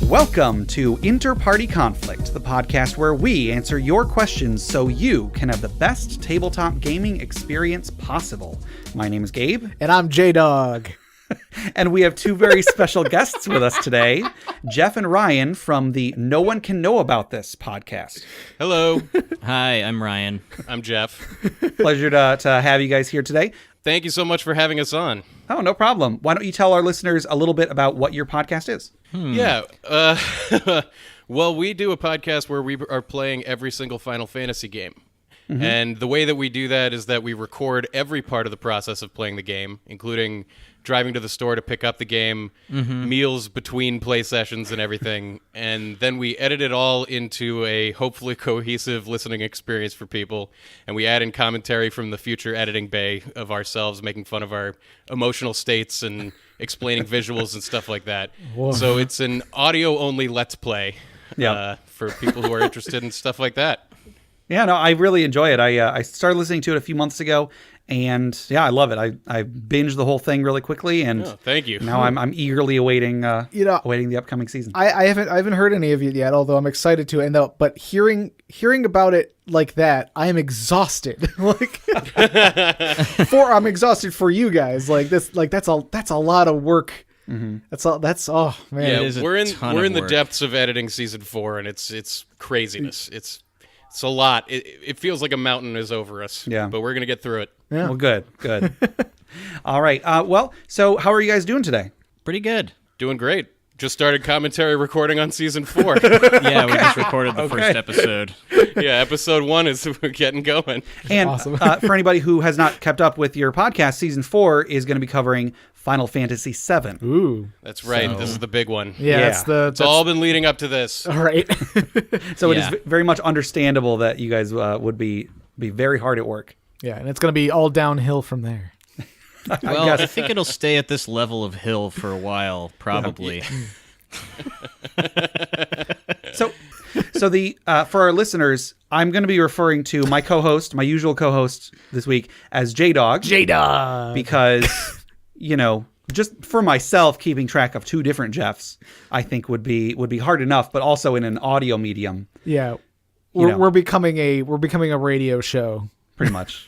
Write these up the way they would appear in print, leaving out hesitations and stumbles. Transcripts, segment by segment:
Welcome to InterPartyConflict, the podcast where we answer your questions so you can have the best tabletop gaming experience possible. My name is Gabe. And I'm J-Dog. And we have two very special guests with us today, Jeff and Ryan from the No One Can Know About This podcast. Hello. Hi, I'm Ryan. I'm Jeff. Pleasure to have you guys here today. Thank you so much for having us on. Oh, no problem. Why don't you tell our listeners a little bit about what your podcast is? Yeah. Well, we do a podcast where we are playing every single Final Fantasy game. Mm-hmm. And the way that we do that is that we record every part of the process of playing the game, including driving to the store to pick up the game, meals between play sessions and everything. And then we edit it all into a hopefully cohesive listening experience for people. And we add in commentary from the future editing bay of ourselves, making fun of our emotional states and explaining visuals and stuff like that. Whoa. So it's an audio-only Let's Play for people who are interested in stuff like that. Yeah, no, I really enjoy it. I started listening to it a few months ago, and yeah, I love it. I binged the whole thing really quickly, and thank you. Now I'm eagerly awaiting awaiting the upcoming season. I haven't heard any of it yet, although I'm excited to. But hearing about it like that, I am exhausted. I'm exhausted for you guys. That's a lot of work. Mm-hmm. That's oh man. Yeah, we're in the depths of editing season 4, and it's craziness. It's a lot. It feels like a mountain is over us. Yeah. But we're going to get through it. Yeah. Well, good. All right. So how are you guys doing today? Pretty good. Doing great. Just started commentary recording on season 4. Yeah, we just recorded the first episode. Yeah, episode 1 is getting going. And awesome. For anybody who has not kept up with your podcast, season 4 is going to be covering Final Fantasy VII. Ooh. That's right. This is the big one. Yeah. It's all been leading up to this. All right. So it is very much understandable that you guys would be very hard at work. Yeah, and it's going to be all downhill from there. I think it'll stay at this level of hill for a while, probably. So for our listeners, I'm going to be referring to my usual co-host this week as J-Dog. J-Dog. Because, just for myself, keeping track of two different Jeffs, I think would be hard enough, but also in an audio medium. Yeah. We're becoming a radio show. Pretty much.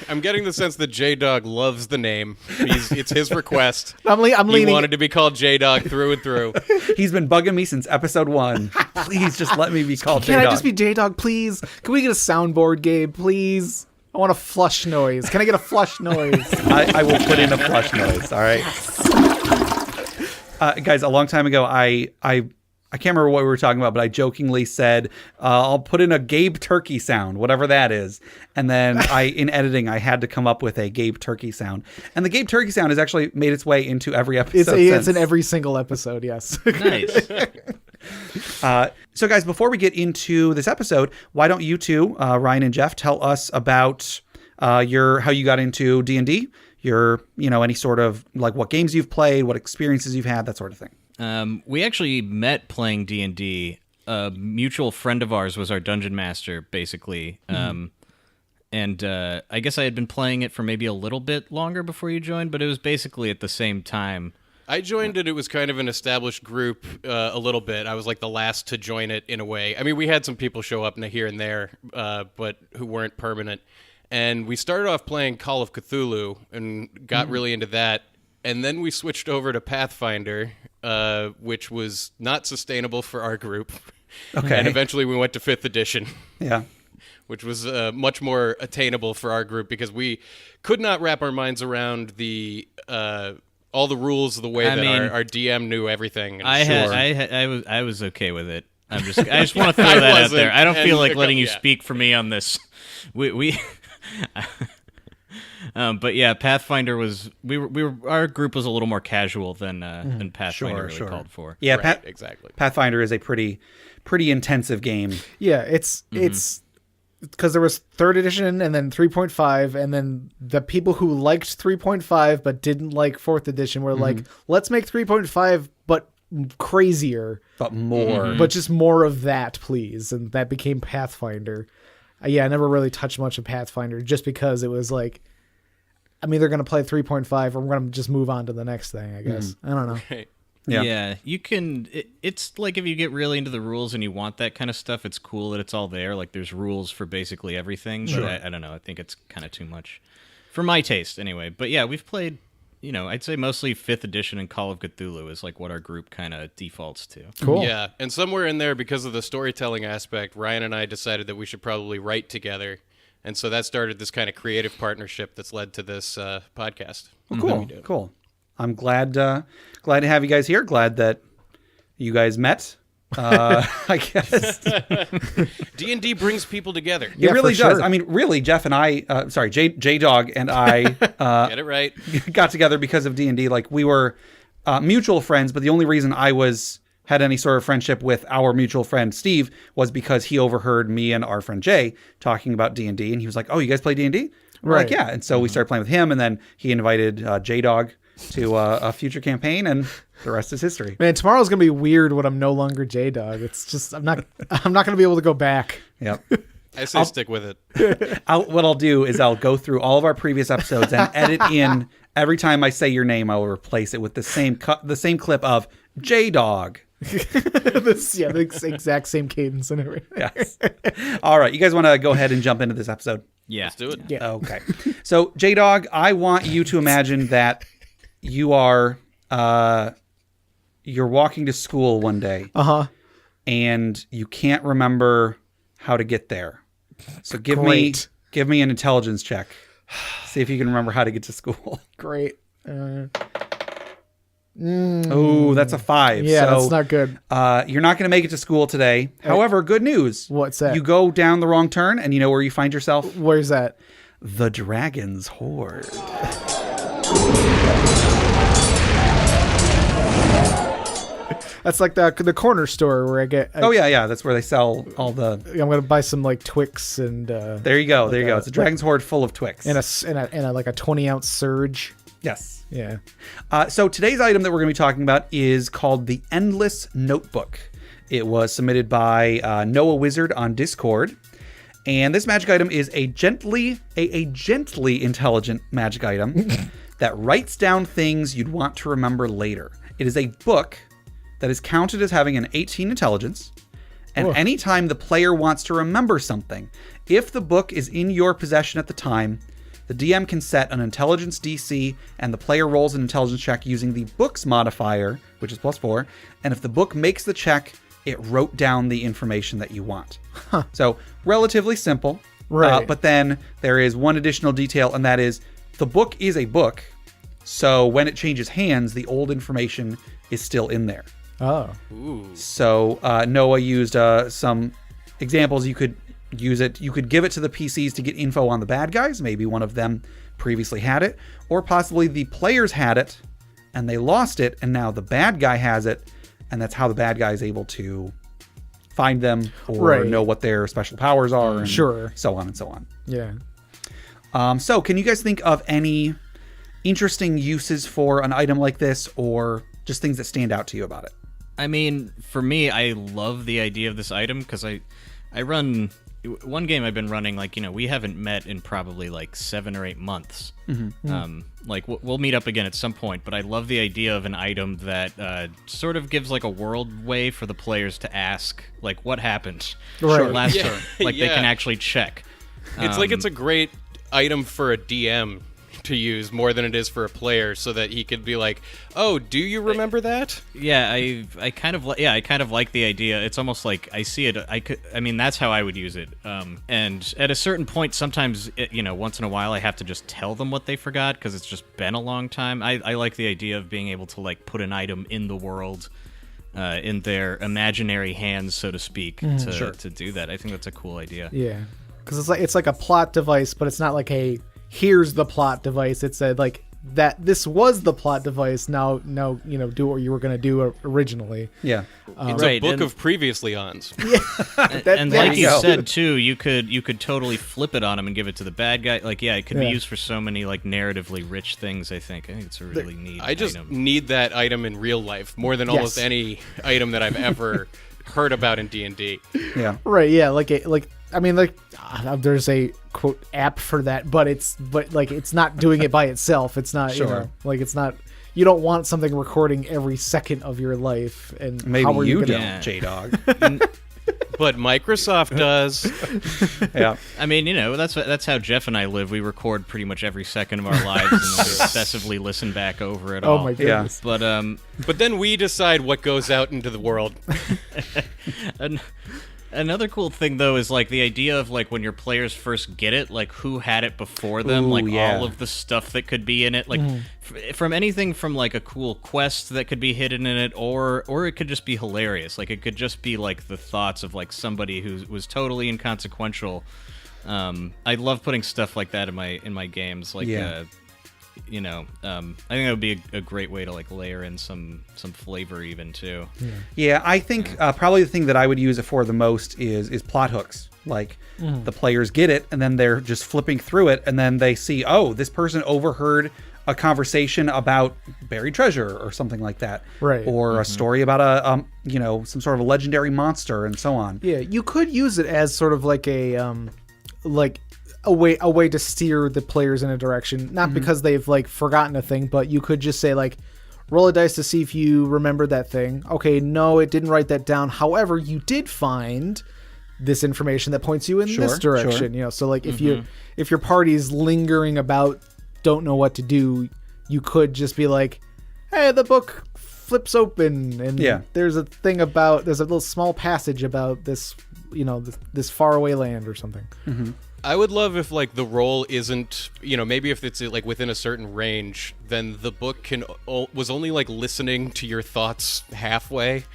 I'm getting the sense that J-Dog loves the name. It's his request. I'm leaning. He wanted to be called J-Dog through and through. He's been bugging me since episode 1. Please just let me be called J-Dog. Can I just be J-Dog, please? Can we get a soundboard, Gabe, please? I want a flush noise. Can I get a flush noise? I will put in a flush noise, all right? Guys, a long time ago, I can't remember what we were talking about, but I jokingly said, I'll put in a Gabe turkey sound, whatever that is. And then in editing, I had to come up with a Gabe turkey sound. And the Gabe turkey sound has actually made its way into every episode It's in every single episode, yes. Nice. So guys, before we get into this episode, why don't you two, Ryan and Jeff, tell us about how you got into D&D, any sort of what games you've played, what experiences you've had, that sort of thing. We actually met playing D&D. A mutual friend of ours was our dungeon master, basically. And I guess I had been playing it for maybe a little bit longer before you joined, but it was basically at the same time. I joined it. It was kind of an established group a little bit. I was like the last to join it in a way. I mean, we had some people show up here and there, but who weren't permanent. And we started off playing Call of Cthulhu and got really into that. And then we switched over to Pathfinder, which was not sustainable for our group. Okay. And eventually we went to 5th edition. Yeah. Which was much more attainable for our group because we could not wrap our minds around the all the rules the way our DM knew everything. I was okay with it. I just want to throw that out there. I don't feel like letting you speak for me on this. We but yeah, Pathfinder was our group was a little more casual than Pathfinder called for. Yeah, right, exactly. Pathfinder is a pretty intensive game. Yeah, it's because there was 3rd edition and then 3.5, and then the people who liked 3.5 but didn't like 4th edition were like, let's make 3.5 but crazier, but more, but just more of that, please. And that became Pathfinder. Yeah, I never really touched much of Pathfinder just because it was like, I'm either going to play 3.5 or we're going to just move on to the next thing, I guess. I don't know. Right. Yeah. You can. It's like if you get really into the rules and you want that kind of stuff, it's cool that it's all there. Like there's rules for basically everything. But I don't know. I think it's kind of too much for my taste, anyway. But yeah, we've played. I'd say mostly 5th edition and Call of Cthulhu is like what our group kind of defaults to. Cool. Yeah, and somewhere in there, because of the storytelling aspect, Ryan and I decided that we should probably write together. And so that started this kind of creative partnership that's led to this podcast. Well, cool, cool. I'm glad to have you guys here. Glad that you guys met. I guess D&D brings people together. it really for does. sure. I mean, really, Jeff and I, J Dog and I Get it right. got together because of D&D. Like we were mutual friends, but the only reason I had any sort of friendship with our mutual friend Steve was because he overheard me and our friend Jay talking about D&D, and he was like, "Oh, you guys play D&D?" We're like, "Yeah." And so we started playing with him, and then he invited J Dog to a future campaign, and the rest is history. Man, tomorrow's gonna be weird when I'm no longer J-Dog. It's just I'm not gonna be able to go back. Yep. I say stick with it. What I'll do is I'll go through all of our previous episodes and edit in every time I say your name. I will replace it with the same clip of J Dog. The exact same cadence and everything. Yes. All right, you guys want to go ahead and jump into this episode? Yeah. Let's do it. Yeah. Okay. So J Dog, I want you to imagine that you are you're walking to school one day. And you can't remember how to get there. So give me an intelligence check. See if you can remember how to get to school. Great. Oh, that's a 5. Yeah, so, that's not good. You're not going to make it to school today. However, good news. What's that? You go down the wrong turn, and you know where you find yourself? Where's that? The Dragon's Hoard. That's like the corner store where I get. Oh yeah. That's where they sell all the. I'm gonna buy some like Twix and. There you go. It's a Dragon's Hoard full of Twix. And a like a 20-ounce Surge. Yes. Yeah. So today's item that we're going to be talking about is called the Endless Notebook. It was submitted by Noah Wizard on Discord. And this magic item is a gently intelligent magic item that writes down things you'd want to remember later. It is a book that is counted as having an 18 intelligence. And anytime the player wants to remember something, if the book is in your possession at the time, the DM can set an intelligence DC, and the player rolls an intelligence check using the book's modifier, which is +4. And if the book makes the check, it wrote down the information that you want. So relatively simple. Right. But then there is one additional detail, and that is the book is a book. So when it changes hands, the old information is still in there. Oh. Ooh. So Noah used some examples. You could use it. You could give it to the PCs to get info on the bad guys. Maybe one of them previously had it, or possibly the players had it and they lost it, and now the bad guy has it, and that's how the bad guy is able to find them or know what their special powers are, and so on and so on. Yeah. So can you guys think of any interesting uses for an item like this, or just things that stand out to you about it? I mean, for me, I love the idea of this item because I run one game I've been running. Like, we haven't met in probably like 7 or 8 months. Like we'll meet up again at some point. But I love the idea of an item that sort of gives like a world way for the players to ask, like, what happened last turn. Like they can actually check. It's like it's a great item for a DM to use more than it is for a player, so that he could be like, "Oh, do you remember that?" Yeah, I kind of like the idea. It's almost like I see it. I mean, that's how I would use it. And at a certain point, sometimes once in a while, I have to just tell them what they forgot because it's just been a long time. I like the idea of being able to like put an item in the world, in their imaginary hands, so to speak, to do that. I think that's a cool idea. Yeah, because it's like a plot device, but it's not like a here's the plot device. It said like that this was the plot device. Now do what you were going to do originally. Yeah. It's a book of previously ons. And like you said too, you could totally flip it on him and give it to the bad guy. Like, it could be used for so many like narratively rich things. I think it's a really neat I just item. need that item in real life more than almost any item that I've ever heard about in D&D. Yeah. Right. Yeah. There's a quote app for that, but it's not doing it by itself. It's not, it's not, you don't want something recording every second of your life. And Maybe how are you gonna, don't, J-Dog. But Microsoft does. Yeah. I mean, that's how Jeff and I live. We record pretty much every second of our lives and then obsessively listen back over it all. Oh my goodness. But then we decide what goes out into the world. Another cool thing, though, is like the idea of like when your players first get it, like who had it before them, Ooh, like yeah. all of the stuff that could be in it, like from anything from like a cool quest that could be hidden in it, or it could just be hilarious. Like it could just be like the thoughts of like somebody who was totally inconsequential. I love putting stuff like that in my games. Like, Yeah. I think that would be a great way to like layer in some flavor even too. Yeah, I think probably the thing that I would use it for the most is plot hooks. Like the players get it, and then they're just flipping through it, and then they see, oh, this person overheard a conversation about buried treasure or something like that, Right. Or a story about a some sort of a legendary monster and so on. Yeah, you could use it as sort of like a way to steer the players in a direction, not because they've like forgotten a thing, but you could just say like, roll a dice to see if you remember that thing. Okay, no, it didn't write that down. However, you did find this information that points you in this direction. Sure. So like if your party's lingering about, don't know what to do, you could just be like, hey, the book flips open and there's a little small passage about this, this faraway land or something. I would love if like the roll isn't, maybe if it's like within a certain range, then the book was only like listening to your thoughts halfway.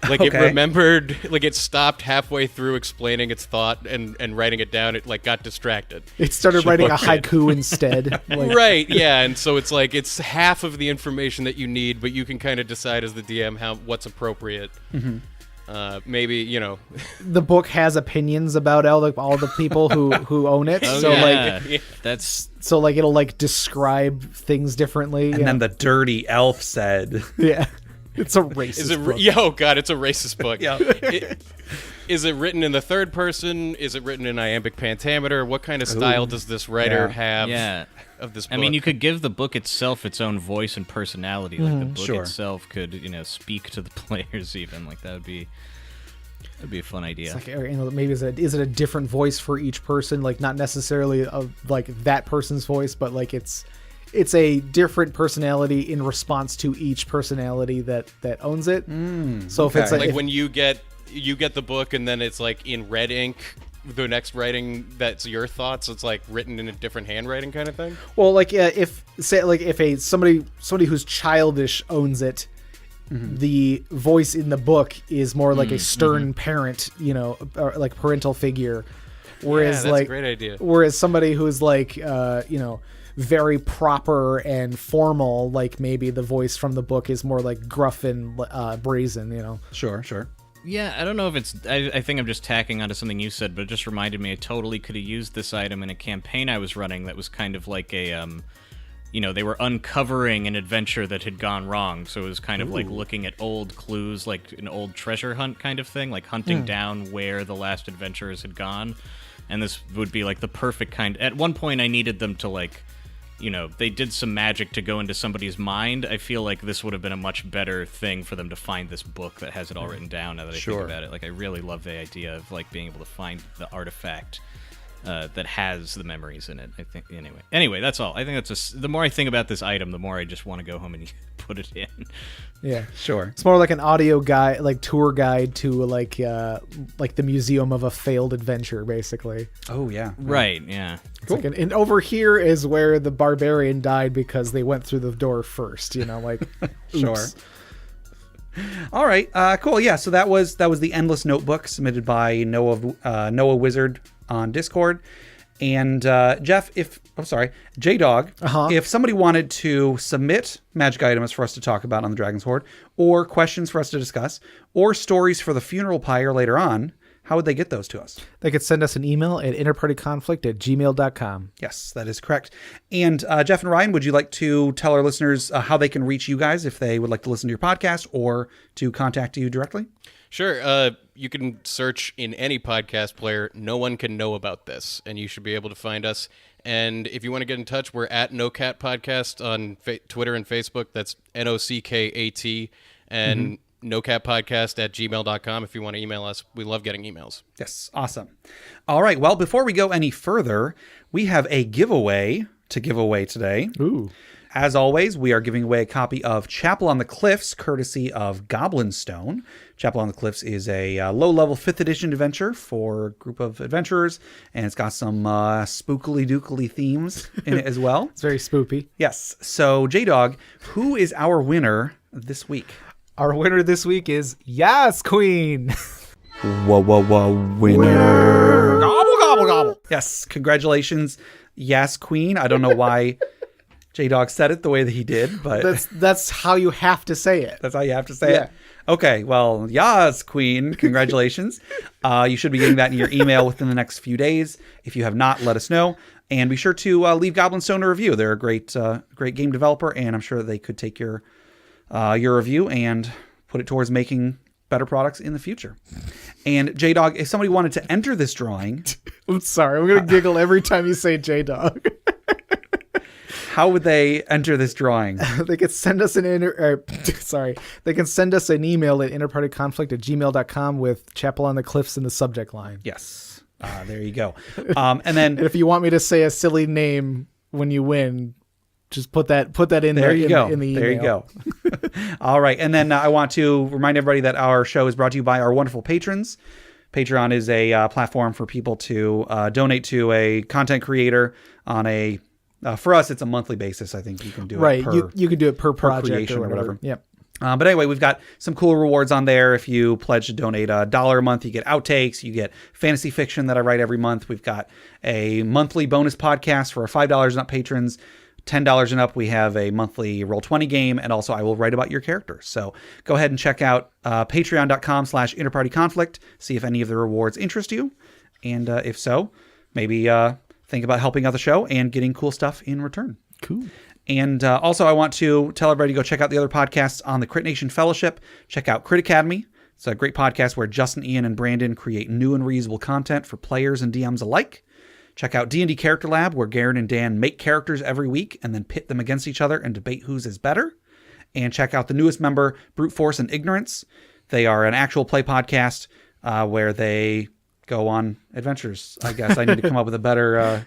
Like it remembered, like it stopped halfway through explaining its thought and writing it down. It like got distracted. It started writing a haiku instead. Like, Right, yeah, and so it's like it's half of the information that you need, but you can kind of decide as the DM what's appropriate. Maybe the book has opinions about all the people who own it. So it'll like describe things differently. And then the dirty elf said, yeah, it's a racist book. Oh god, it's a racist book. Yeah. Is it written in the third person? Is it written in iambic pentameter? What kind of style does this writer have of this book? I mean, you could give the book itself its own voice and personality. Like the book Sure. itself could, speak to the players even. Like that'd be a fun idea. It's like, maybe is it a different voice for each person? Like not necessarily of like that person's voice, but like it's a different personality in response to each personality that owns it. So if it's like when you get the book and then it's like in red ink, the next writing that's your thoughts, it's like written in a different handwriting kind of thing. Well, like if somebody who's childish owns it, the voice in the book is more like a stern parent, or like parental figure. Whereas that's a great idea. Whereas somebody who's like very proper and formal, like maybe the voice from the book is more like gruff and brazen. Sure. Yeah, I don't know if it's... I think I'm just tacking onto something you said, but it just reminded me I totally could have used this item in a campaign I was running that was kind of like a... they were uncovering an adventure that had gone wrong, so it was kind of like looking at old clues, like an old treasure hunt kind of thing, like hunting down where the last adventurers had gone. And this would be like the perfect kind... At one point I needed them to like... they did some magic to go into somebody's mind. I feel like this would have been a much better thing for them to find this book that has it all written down now that I think about it. Like, I really love the idea of, like, being able to find the artifact that has the memories in it, I think. Anyway, that's all. I think that's the more I think about this item, the more I just want to go home and put it in. Yeah, Sure. it's more like an audio guide, like tour guide to like the museum of a failed adventure, basically. Oh, yeah. Right, yeah. It's like and over here is where the barbarian died because they went through the door first. Like, Sure. oops. All right. Cool. Yeah. So that was the Endless Notebook submitted by Noah Wizard on Discord. And Jeff, J-Dog, if somebody wanted to submit magic items for us to talk about on the Dragon's Hoard, or questions for us to discuss, or stories for the funeral pyre later on, how would they get those to us? They could send us an email at interpartyconflict@gmail.com. Yes, that is correct. And Jeff and Ryan, would you like to tell our listeners how they can reach you guys if they would like to listen to your podcast or to contact you directly? Sure. You can search in any podcast player. No one can know about this, and you should be able to find us. And if you want to get in touch, we're at No Cat Podcast on Twitter and Facebook. That's NOCKAT. And nocatpodcast@gmail.com if you want to email us. We love getting emails. Yes, awesome. All right, well, before we go any further, we have a giveaway to give away today. Ooh. As always, we are giving away a copy of Chapel on the Cliffs, courtesy of Goblin Stone. Chapel on the Cliffs is a low-level 5th edition adventure for a group of adventurers, and it's got some spookily-dookily themes in it as well. It's very spoopy. Yes. So, J-Dog, who is our winner this week? Our winner this week is Yas Queen. Whoa, winner. Gobble, gobble, gobble. Yes, congratulations, Yas Queen. I don't know why J-Dog said it the way that he did, but that's how you have to say it. That's how you have to say it? Okay, well, Yas Queen, congratulations. You should be getting that in your email within the next few days. If you have not, let us know. And be sure to leave Goblin Stone a review. They're a great game developer, and I'm sure they could take your review and put it towards making better products in the future. And J-Dog, if somebody wanted to enter this drawing... I'm sorry, I'm going to giggle every time you say J-Dog. How would they enter this drawing? They could send us they can send us an email at InterPartyConflict@gmail.com with Chapel on the Cliffs in the subject line. Yes. There you go. And then and if you want me to say a silly name when you win, just put that in there. You go. In the email. There you go. All right. And then I want to remind everybody that our show is brought to you by our wonderful patrons. Patreon is a platform for people to donate to a content creator on a for us, it's a monthly basis. I think you can do it per, you can do it per project creation or whatever. Yep. But anyway, we've got some cool rewards on there. If you pledge to donate $1 a month, you get outtakes. You get fantasy fiction that I write every month. We've got a monthly bonus podcast for our $5 and up patrons. $10 and up, we have a monthly Roll20 game. And also, I will write about your characters. So go ahead and check out patreon.com/InterPartyConflict. See if any of the rewards interest you. And if so, maybe think about helping out the show and getting cool stuff in return. Cool. And also, I want to tell everybody to go check out the other podcasts on the Crit Nation Fellowship. Check out Crit Academy. It's a great podcast where Justin, Ian, and Brandon create new and reusable content for players and DMs alike. Check out D&D Character Lab, where Garen and Dan make characters every week and then pit them against each other and debate whose is better. And check out the newest member, Brute Force and Ignorance. They are an actual play podcast where they go on adventures. I guess I need to come up with a better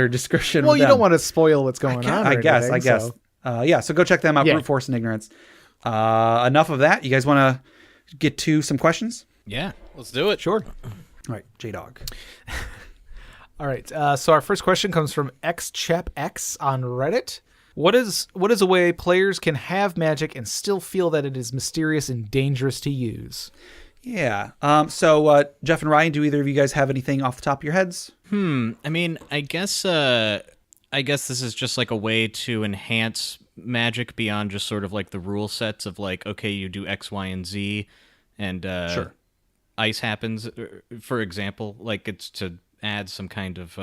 description. Well, you don't want to spoil what's going on. I guess. So. So go check them out. Brute Force and Ignorance. Enough of that. You guys want to get to some questions? Yeah, let's do it. Sure. All right, J-Dog. All right. So our first question comes from XChapX on Reddit. What is a way players can have magic and still feel that it is mysterious and dangerous to use? Yeah. So Jeff and Ryan, do either of you guys have anything off the top of your heads? I mean, I guess this is just like a way to enhance magic beyond just sort of like the rule sets of like, okay, you do X, Y, and Z, and sure. Ice happens, for example. Like it's to add some kind of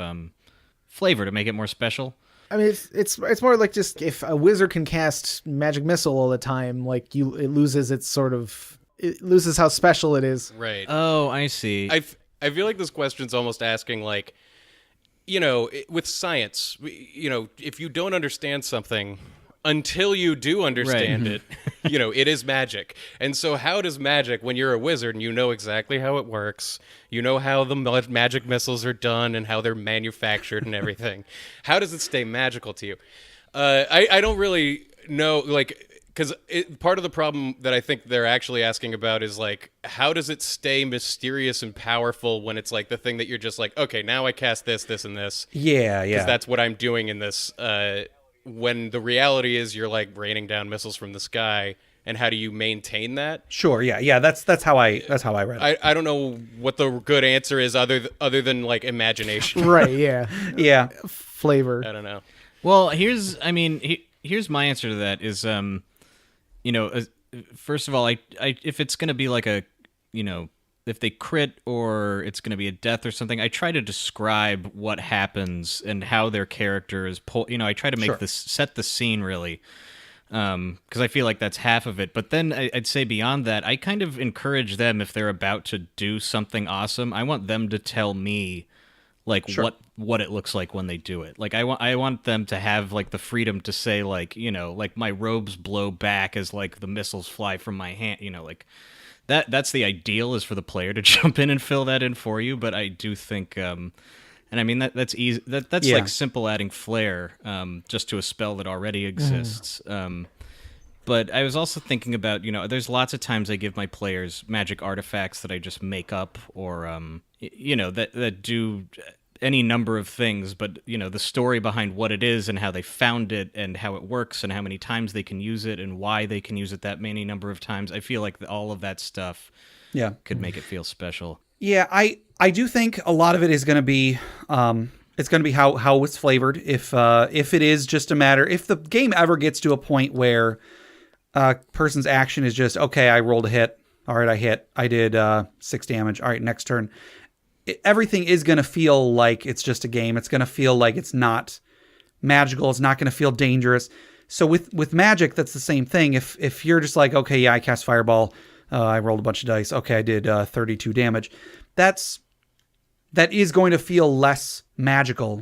flavor to make it more special. I mean, it's more like just if a wizard can cast magic missile all the time, like it loses how special it is. Right. Oh, I see. I feel like this question's almost asking, like, with science, if you don't understand something until you do understand it, it is magic. And so how does magic, when you're a wizard and you know exactly how it works, you know how the magic missiles are done and how they're manufactured and everything, how does it stay magical to you? I don't really know, like... Because part of the problem that I think they're actually asking about is, like, how does it stay mysterious and powerful when it's, like, the thing that you're just like, okay, now I cast this, this, and this. Yeah. Because that's what I'm doing in this. When the reality is you're, like, raining down missiles from the sky, and how do you maintain that? Sure, yeah. That's how I read it. I don't know what the good answer is other than, like, imagination. Right, yeah. Yeah. Flavor. I don't know. Well, here's my answer to that is... first of all, if it's going to be like a, if they crit or it's going to be a death or something, I try to describe what happens and how their character is I try to make Sure. set the scene really. because I feel like that's half of it. But then I'd say beyond that, I kind of encourage them, if they're about to do something awesome, I want them to tell me like what it looks like when they do it. Like I want them to have like the freedom to say, like, you know, like my robes blow back as like the missiles fly from my hand, you know, like that's the ideal, is for the player to jump in and fill that in for you. But I do think and I mean that's easy, that's like simple adding flair just to a spell that already exists. But I was also thinking about, you know, there's lots of times I give my players magic artifacts that I just make up, or you know, that do any number of things, but, you know, the story behind what it is and how they found it and how it works and how many times they can use it and why they can use it that many number of times. I feel like all of that stuff could make it feel special. Yeah, I do think a lot of it is going to be it's going to be how it's flavored. If it is just a matter, if the game ever gets to a point where a person's action is just, okay, I rolled a hit. All right, I hit. I did 6 damage. All right, next turn. Everything is going to feel like it's just a game. It's going to feel like it's not magical. It's not going to feel dangerous. So with magic, that's the same thing. If you're just like, okay, yeah, I cast Fireball. I rolled a bunch of dice. Okay, I did 32 damage. That is going to feel less magical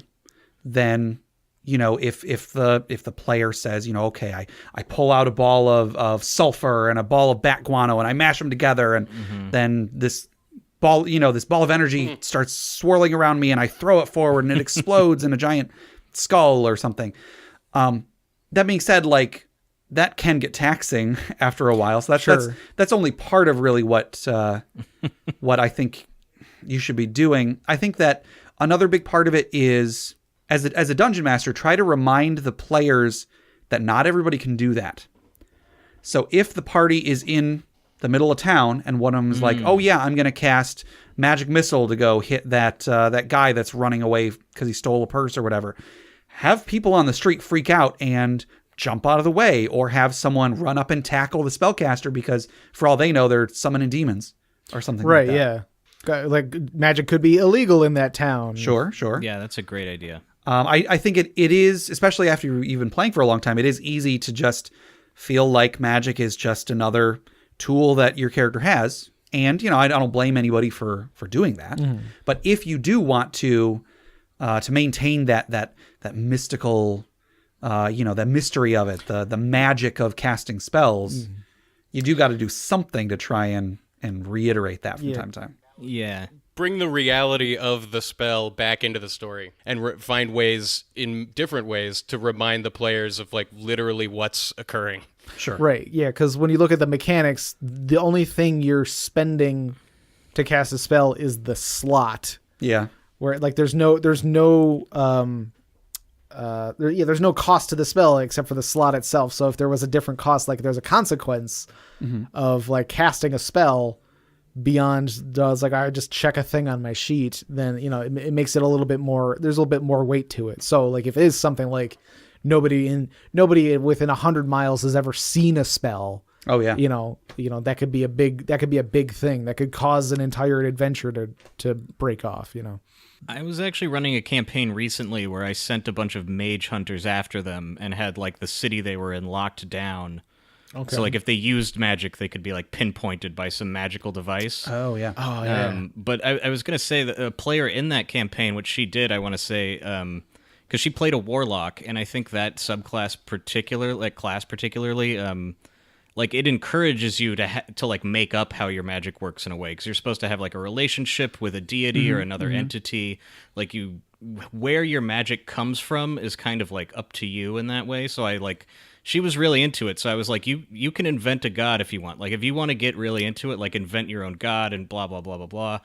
than, you know, if the player says, you know, okay, I pull out a ball of sulfur and a ball of bat guano and I mash them together, and then this ball of energy starts swirling around me and I throw it forward and it explodes in a giant skull or something. That being said, like, that can get taxing after a while. So that's only part of really what I think you should be doing. I think that another big part of it is, as a dungeon master, try to remind the players that not everybody can do that. So if the party is in the middle of town and one of them is like, oh yeah, I'm going to cast magic missile to go hit that guy that's running away because he stole a purse or whatever, have people on the street freak out and jump out of the way, or have someone run up and tackle the spellcaster because for all they know, they're summoning demons or something like that. Right, yeah. Like, magic could be illegal in that town. Sure. Yeah, that's a great idea. I think it is, especially after you've been playing for a long time, it is easy to just feel like magic is just another tool that your character has. And, you know, I don't blame anybody for doing that. But if you do want to maintain that mystical, that mystery of it, the magic of casting spells, you do got to do something to try and reiterate that from time to time. Yeah. Bring the reality of the spell back into the story and find ways, in different ways, to remind the players of, like, literally what's occurring. Sure. Right, yeah, because when you look at the mechanics, the only thing you're spending to cast a spell is the slot. Yeah. Where, like, there's no cost to the spell except for the slot itself. So if there was a different cost, like there's a consequence of, like, casting a spell beyond does, like, I just check a thing on my sheet, then, you know, it makes it a little bit more, there's a little bit more weight to it. So, like, if it is something like nobody within 100 miles has ever seen a spell, oh yeah, you know, that could be a big thing that could cause an entire adventure to break off, you know. I was actually running a campaign recently where I sent a bunch of mage hunters after them and had, like, the city they were in locked down. Okay. So, like, if they used magic, they could be, like, pinpointed by some magical device. Oh, yeah. Oh, yeah. But I was going to say that a player in that campaign, which she did, I want to say, because she played a warlock, and I think that subclass particularly, like, it encourages you to like, make up how your magic works in a way, because you're supposed to have, like, a relationship with a deity or another entity. Like, where your magic comes from is kind of, like, up to you in that way. So she was really into it. So I was like, you can invent a god if you want. Like, if you want to get really into it, like, invent your own god and blah, blah, blah, blah, blah.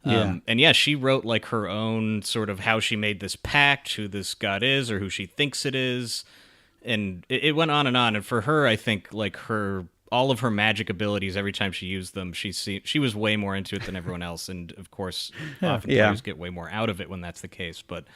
And yeah, she wrote, like, her own sort of how she made this pact, who this god is or who she thinks it is. And it went on. And for her, I think, like, all of her magic abilities, every time she used them, she was way more into it than everyone else. And of course, often players get way more out of it when that's the case. But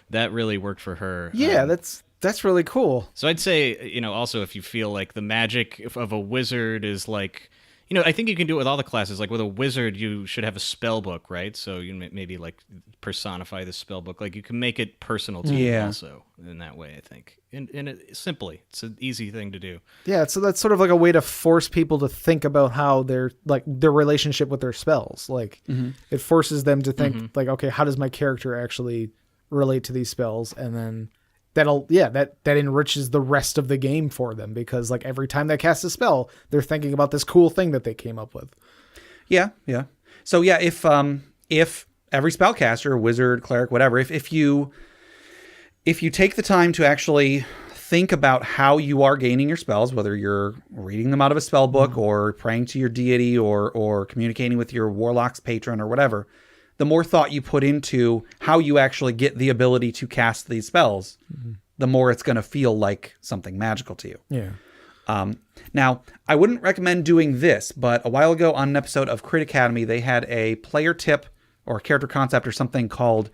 that really worked for her. Yeah, that's really cool. So I'd say, you know, also if you feel like the magic of a wizard is, like, I think you can do it with all the classes. Like with a wizard, you should have a spell book, right? So you maybe like personify the spell book. Like you can make it personal to you also in that way, I think. And simply, it's an easy thing to do. Yeah, so that's sort of like a way to force people to think about how their relationship with their spells. Like it forces them to think like, okay, how does my character actually relate to these spells? And then that enriches the rest of the game for them, because like every time they cast a spell, they're thinking about this cool thing that they came up with. Yeah. So yeah, if every spellcaster, wizard, cleric, whatever, if you take the time to actually think about how you are gaining your spells, whether you're reading them out of a spell book or praying to your deity or communicating with your warlock's patron or whatever, the more thought you put into how you actually get the ability to cast these spells, the more it's going to feel like something magical to you. Yeah. Now, I wouldn't recommend doing this, but a while ago on an episode of Crit Academy, they had a player tip or character concept or something called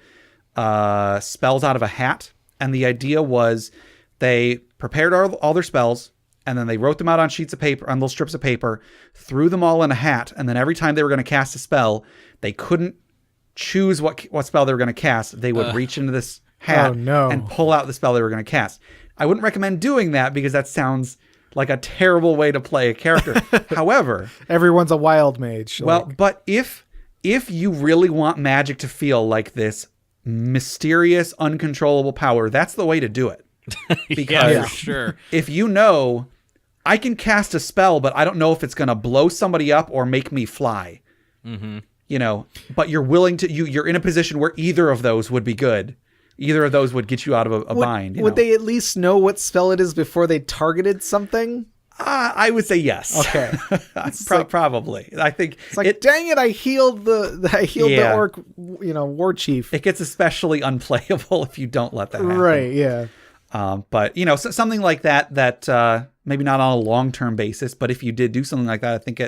spells out of a hat. And the idea was they prepared all their spells, and then they wrote them out on sheets of paper, on little strips of paper, threw them all in a hat, and then every time they were going to cast a spell, they couldn't choose what spell they were going to cast. They would reach into this hat and pull out the spell they were going to cast. I wouldn't recommend doing that because that sounds like a terrible way to play a character. However, everyone's a wild mage. Well, but if you really want magic to feel like this mysterious, uncontrollable power, that's the way to do it. Because yeah, for sure. If I can cast a spell, but I don't know if it's going to blow somebody up or make me fly. But you're willing to, you're in a position where either of those would be good. Either of those would get you out of a bind. Would they at least know what spell it is before they targeted something? I would say yes. Okay. Probably. I think it's like, dang it, I healed the orc, war chief. It gets especially unplayable if you don't let that happen. Right, yeah. But something like that maybe not on a long-term basis, but if you did do something like that, I think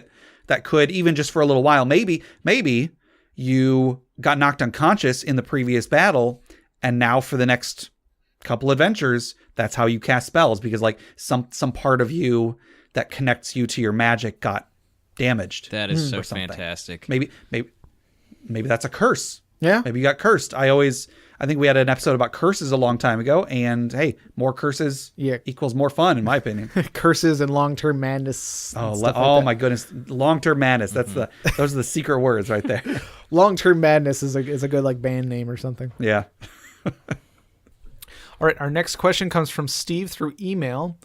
that could, even just for a little while, maybe you got knocked unconscious in the previous battle, and now for the next couple adventures, that's how you cast spells, because like some part of you that connects you to your magic got damaged. That is so fantastic. Maybe that's a curse. Yeah. Maybe you got cursed. I think we had an episode about curses a long time ago, and hey, more curses equals more fun, in my opinion. Curses and long-term madness. My goodness, long-term madness. Those are the secret words right there. Long-term madness is a good like band name or something. Yeah. All right, our next question comes from Steve through email.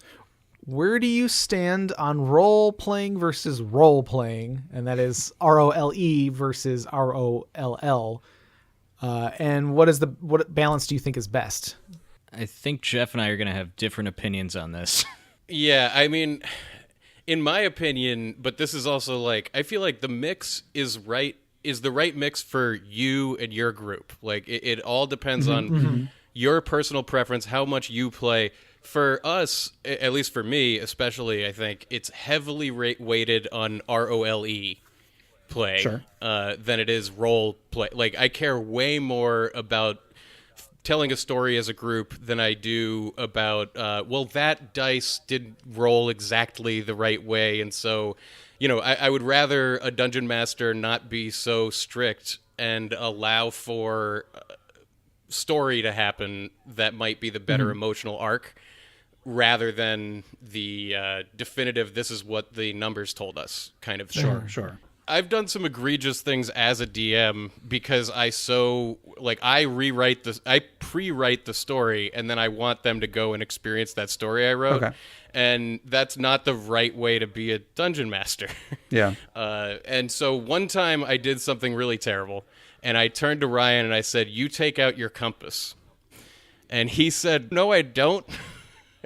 Where do you stand on role-playing versus role-playing? And that is ROLE versus ROLL. And what balance do you think is best? I think Jeff and I are going to have different opinions on this. Yeah, I mean, in my opinion, but this is also like, I feel like the mix is the right mix for you and your group. Like it all depends on your personal preference, how much you play. For us, at least for me especially, I think it's heavily weighted on ROLE play than it is role play. Like I care way more about telling a story as a group than I do about that dice didn't roll exactly the right way, and so I would rather a dungeon master not be so strict and allow for story to happen that might be the better emotional arc, rather than the definitive this is what the numbers told us kind of thing. Sure. I've done some egregious things as a DM because I pre-write the story, and then I want them to go and experience that story I wrote. Okay. And that's not the right way to be a dungeon master. Yeah. And so one time I did something really terrible, and I turned to Ryan and I said, "You take out your compass." And he said, "No, I don't."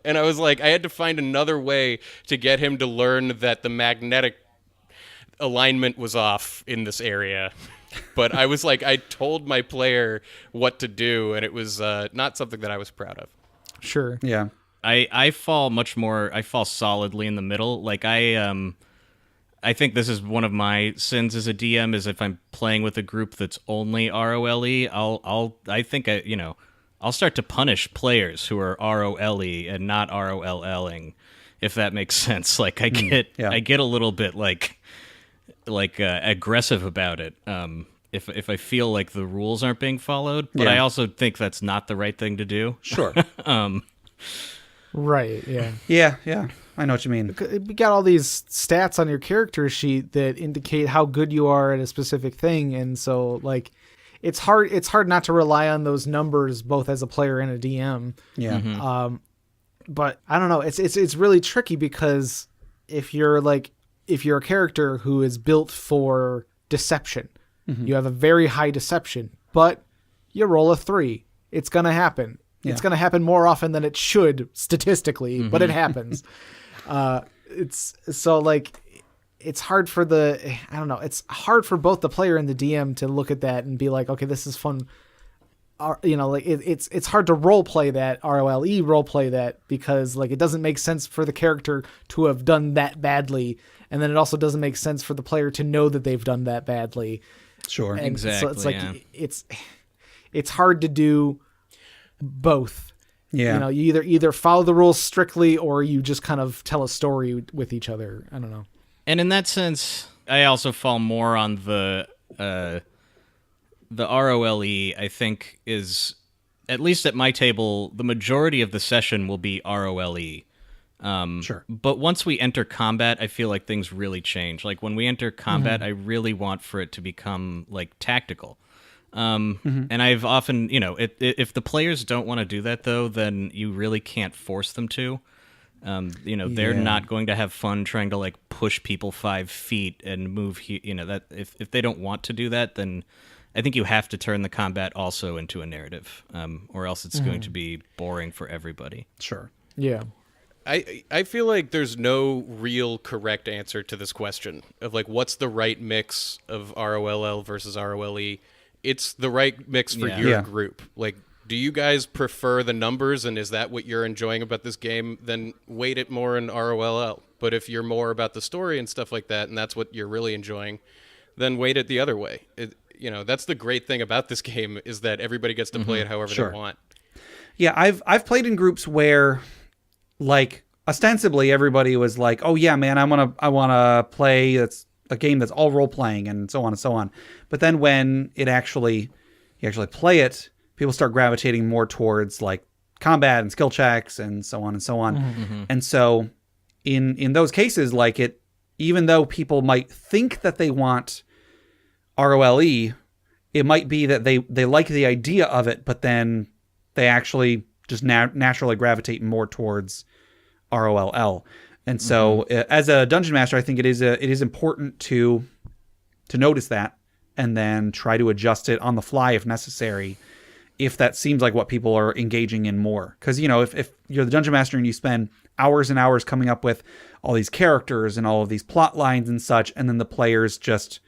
And I was like, I had to find another way to get him to learn that the magnetic alignment was off in this area. But I was like, I told my player what to do, and it was not something that I was proud of. Sure. Yeah. I fall solidly in the middle. Like I think this is one of my sins as a DM, is if I'm playing with a group that's only ROLE, I'll start to punish players who are ROLE and not ROLLing, if that makes sense. Like I get a little bit like like aggressive about it. If I feel like the rules aren't being followed, but Yeah. I also think that's not the right thing to do. Sure. Right, yeah. Yeah. I know what you mean. You got all these stats on your character sheet that indicate how good you are at a specific thing, and so like it's hard not to rely on those numbers both as a player and a DM. Yeah. But I don't know, it's really tricky because if you're a character who is built for deception, you have a very high deception, but you roll a 3. It's going to happen. Yeah. It's going to happen more often than it should statistically, but it happens. It's so like, it's hard for it's hard for both the player and the DM to look at that and be like, okay, this is fun. It's hard to role play that, role play that, because like it doesn't make sense for the character to have done that badly, and then it also doesn't make sense for the player to know that they've done that badly. Sure. And Exactly. so it's like it's hard to do both. Yeah. You either follow the rules strictly or you just kind of tell a story with each other. I don't know. And in that sense, I also fall more on the ROLE. I think is, at least at my table, the majority of the session will be ROLE. Sure. But once we enter combat, I feel like things really change. Like when we enter combat, I really want for it to become like tactical. And I've often, if the players don't want to do that though, then you really can't force them to. They're not going to have fun trying to like push people 5 feet and move. That if they don't want to do that, then I think you have to turn the combat also into a narrative, or else it's going to be boring for everybody. Sure. Yeah. I feel like there's no real correct answer to this question of like what's the right mix of ROLL versus ROLE. It's the right mix for your Yeah. group. Like, do you guys prefer the numbers, and is that what you're enjoying about this game? Then weight it more in ROLL. But if you're more about the story and stuff like that, and that's what you're really enjoying, then weight it the other way. That's the great thing about this game, is that everybody gets to play it however Sure. they want. Yeah, I've played in groups where, like, ostensibly everybody was like, "Oh yeah, man, I wanna play a game that's all role playing," and so on and so on. But then when you actually play it, people start gravitating more towards like combat and skill checks and so on and so on. And so in those cases, like even though people might think that they want ROLE, it might be that they like the idea of it, but then they actually just naturally gravitate more towards ROLL. And so as a dungeon master, I think it is important to notice that and then try to adjust it on the fly if necessary, if that seems like what people are engaging in more. Because, if you're the dungeon master and you spend hours and hours coming up with all these characters and all of these plot lines and such, and then the players just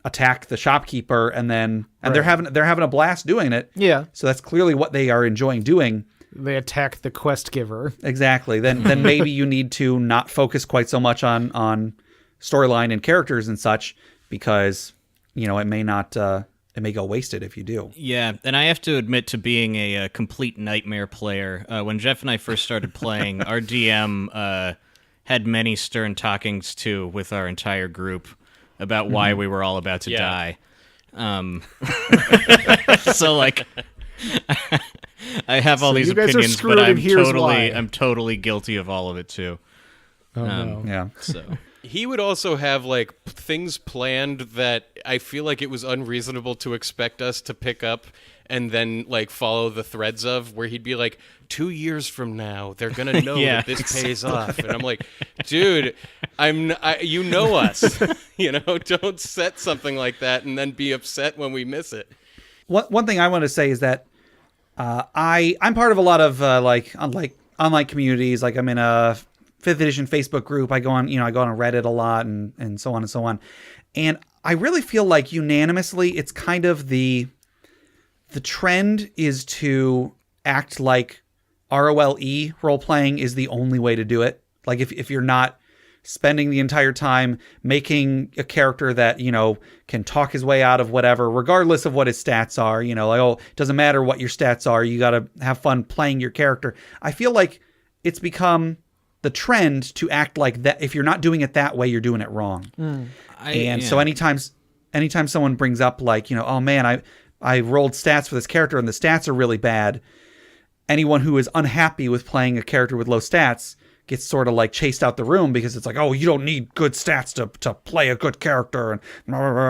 attack the shopkeeper and they're having a blast doing it. Yeah. So that's clearly what they are enjoying doing. They attack the quest giver. Exactly. Then maybe you need to not focus quite so much on storyline and characters and such, because it may go wasted if you do. Yeah, and I have to admit to being a complete nightmare player. When Jeff and I first started playing, our DM had many stern talkings too with our entire group about why we were all about to die. So like, I have all these you guys are opinions, screwed, but and here's why. I'm totally guilty of all of it too. Oh, no. Yeah. So He would also have like things planned that I feel like it was unreasonable to expect us to pick up and then like follow the threads of, where he'd be like, 2 years from now they're gonna know Yeah, that this pays off, and I'm like, dude, you know us. Don't set something like that and then be upset when we miss it. One thing I want to say is that I'm part of a lot of online communities. Like I'm in a 5th edition Facebook group. I go on Reddit a lot and so on and so on. And I really feel like unanimously it's kind of the trend is to act like ROLE role playing is the only way to do it. Like if you're not spending the entire time making a character that, can talk his way out of whatever, regardless of what his stats are, it doesn't matter what your stats are. You got to have fun playing your character. I feel like it's become the trend to act like that. If you're not doing it that way, you're doing it wrong. So anytime someone brings up like, oh man, I rolled stats for this character and the stats are really bad. Anyone who is unhappy with playing a character with low stats gets sort of like chased out the room because it's like, oh, you don't need good stats to play a good character, and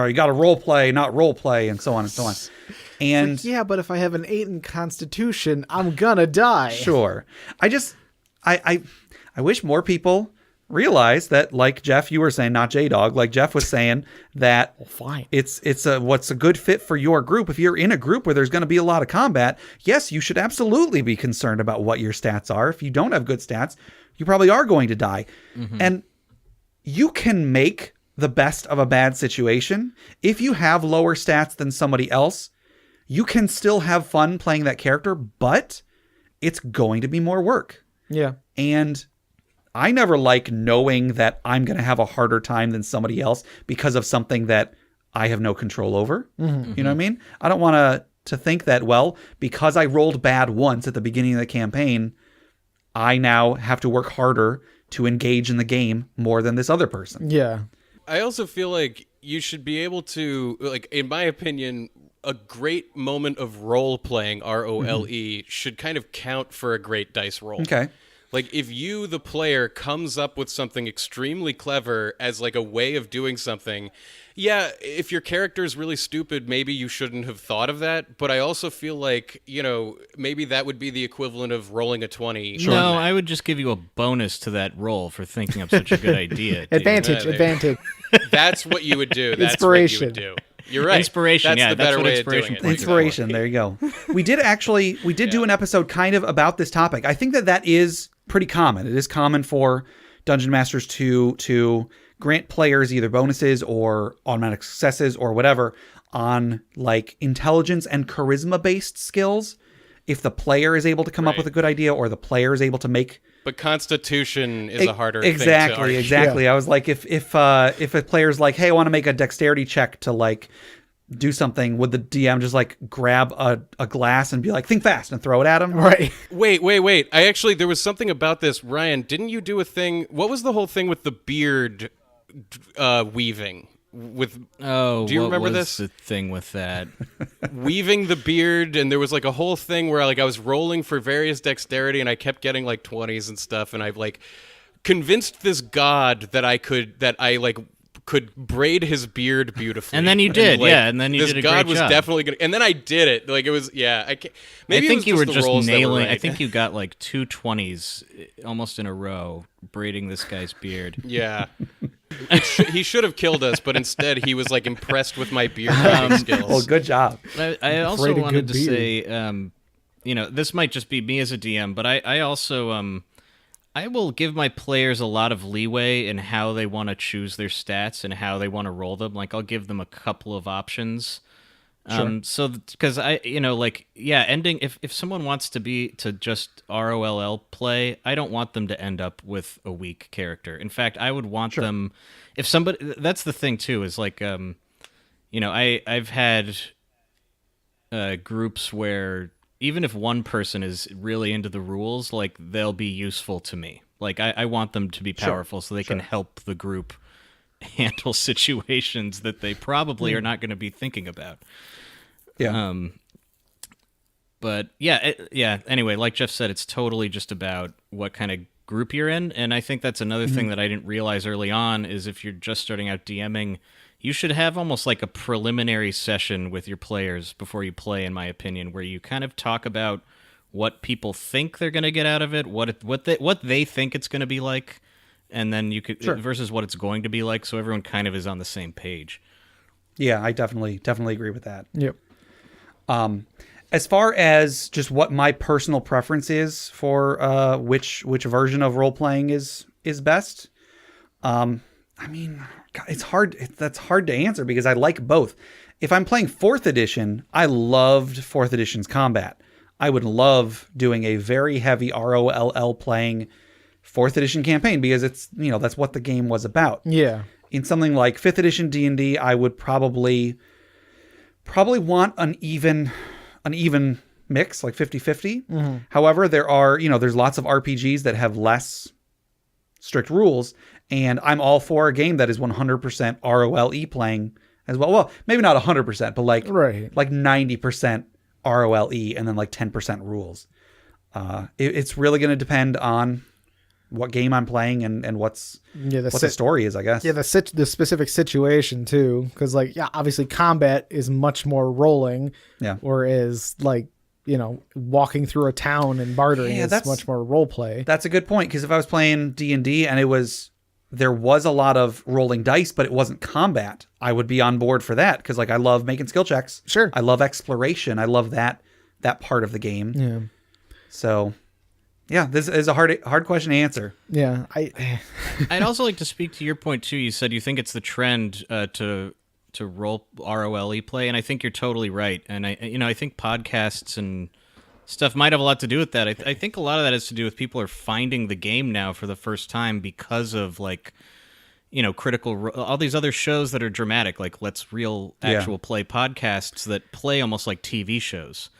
you got to role play, not role play, and so on and so on. And like, yeah, but if I have an 8 in Constitution, I'm gonna die. Sure. I wish more people realize that, like Jeff, you were saying, not J-Dog, like Jeff was saying, that fine. It's what's a good fit for your group. If you're in a group where there's going to be a lot of combat, yes, you should absolutely be concerned about what your stats are. If you don't have good stats, you probably are going to die. And you can make the best of a bad situation. If you have lower stats than somebody else, you can still have fun playing that character, but it's going to be more work. Yeah. And I never like knowing that I'm going to have a harder time than somebody else because of something that I have no control over. You know what I mean? I don't want to think that, well, because I rolled bad once at the beginning of the campaign, I now have to work harder to engage in the game more than this other person. Yeah. I also feel like you should be able to, like, in my opinion, a great moment of role playing, ROLE, should kind of count for a great dice roll. Okay. Like, if you, the player, comes up with something extremely clever as, like, a way of doing something, yeah, if your character is really stupid, maybe you shouldn't have thought of that. But I also feel like, maybe that would be the equivalent of rolling a 20. No, I would just give you a bonus to that roll for thinking up such a good idea. Advantage. That's what you would do. That's Inspiration. what you would do. You're right. Inspiration, That's the better what way inspiration of doing it. Inspiration. There you go. We did do an episode kind of about this topic. I think that is pretty common. It is common for Dungeon Masters to grant players either bonuses or automatic successes or whatever on like intelligence and charisma based skills. If the player is able to come up with a good idea or the player is able to make. But Constitution is a harder thing to argue. Exactly. I was like, if a player's like, hey, I want to make a dexterity check to like do something, would the DM just like grab a glass and be like, think fast and throw it at him? Right. Wait. There was something about this. Ryan, didn't you do a thing? What was the whole thing with the beard weaving? Do you remember this? The thing with that? Weaving the beard, and there was like a whole thing where like I was rolling for various dexterity and I kept getting like 20s and stuff, and I've like convinced this god that I could braid his beard beautifully. And then you did, and then you did a great job. This god was definitely gonna, and then I did it. Like it was, I can't. Maybe I think you were just nailing. Right. I think you got like 2 20s almost in a row braiding this guy's beard. Yeah. He should have killed us, but instead he was like impressed with my beard skills. Well, good job. I also wanted to say, this might just be me as a DM, but I also I will give my players a lot of leeway in how they want to choose their stats and how they want to roll them. Like I'll give them a couple of options. So because ending if someone wants to just ROLL play, I don't want them to end up with a weak character. In fact, I would want them, if somebody, that's the thing too, is like I've had groups where even if one person is really into the rules, like they'll be useful to me. Like I want them to be powerful so they can help the group handle situations that they probably are not going to be thinking about. Yeah. But anyway, like Jeff said, it's totally just about what kind of group you're in. And I think that's another thing that I didn't realize early on is if you're just starting out DMing, you should have almost like a preliminary session with your players before you play, in my opinion, where you kind of talk about what people think they're going to get out of it, what they think it's going to be like, and then you could versus what it's going to be like, so everyone kind of is on the same page. Yeah, I definitely agree with that. Yep. As far as just what my personal preference is for which version of role playing is best, I mean, God, it's hard. That's hard to answer because I like both. If I'm playing 4th edition, I loved 4th edition's combat. I would love doing a very heavy ROLL playing 4th edition campaign because it's, that's what the game was about. Yeah. In something like 5th edition D&D, I would probably want an even mix, like 50-50. However, there are, there's lots of RPGs that have less strict rules. And I'm all for a game that is 100% ROLE playing as well. Well, maybe not 100%, but like 90% ROLE and then like 10% rules. It's really going to depend on what game I'm playing and what the story is, I guess. Yeah, the specific situation too, because like obviously combat is much more rolling. Yeah. Whereas like walking through a town and bartering is much more role play. That's a good point, because if I was playing D&D and there was a lot of rolling dice, but it wasn't combat, I would be on board for that, because like I love making skill checks. Sure. I love exploration. I love that part of the game. Yeah. So, yeah, this is a hard question to answer. Yeah, I'd also like to speak to your point too. You said you think it's the trend to role ROLE play, and I think you're totally right. And I think podcasts and stuff might have a lot to do with that. I think a lot of that has to do with people are finding the game now for the first time because of like, Critical all these other shows that are dramatic, like Let's Real Actual Play podcasts that play almost like TV shows.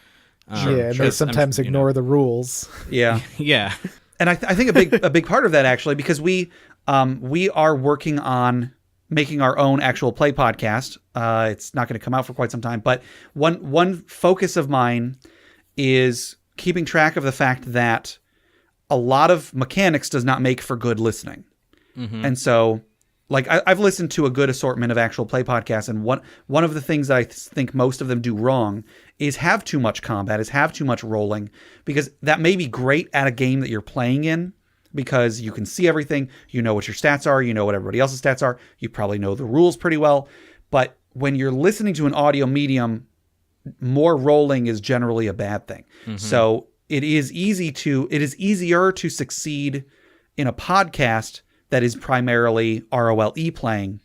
They sometimes ignore the rules. Yeah, yeah. And I think a big part of that, actually, because we are working on making our own actual play podcast. It's not going to come out for quite some time, but one focus of mine is keeping track of the fact that a lot of mechanics does not make for good listening. Mm-hmm. And so, like, I've listened to a good assortment of actual play podcasts, and one of the things that I think most of them do wrong is have too much combat, is have too much rolling, because that may be great at a game that you're playing in, because you can see everything, you know what your stats are, you know what everybody else's stats are, you probably know the rules pretty well. But when you're listening to an audio medium, more rolling is generally a bad thing. Mm-hmm. So it is easier to succeed in a podcast that is primarily ROLE playing,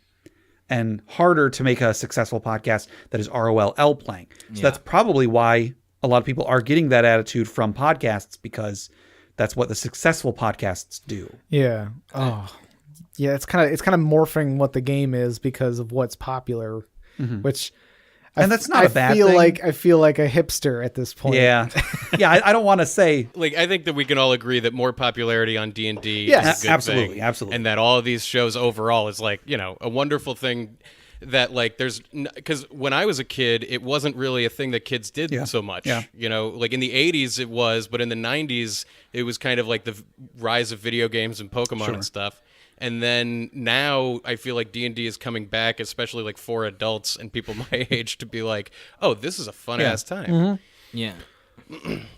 and harder to make a successful podcast that is ROLL playing. So that's probably why a lot of people are getting that attitude from podcasts, because that's what the successful podcasts do. Yeah. Oh, yeah. It's kind of morphing what the game is because of what's popular, which. And that's not a bad thing. I feel like a hipster at this point. Yeah. Yeah, I don't want to say... Like, I think that we can all agree that more popularity on D&D is a good absolutely, thing. Absolutely. And that all of these shows overall is, like, a wonderful thing that, like, there's... Because when I was a kid, it wasn't really a thing that kids did so much. Yeah. Like, in the 80s it was, but in the 90s, it was kind of like the rise of video games and Pokemon and stuff. And then now I feel like D&D is coming back, especially like for adults and people my age, to be like, oh, this is a fun-ass time. Mm-hmm. Yeah.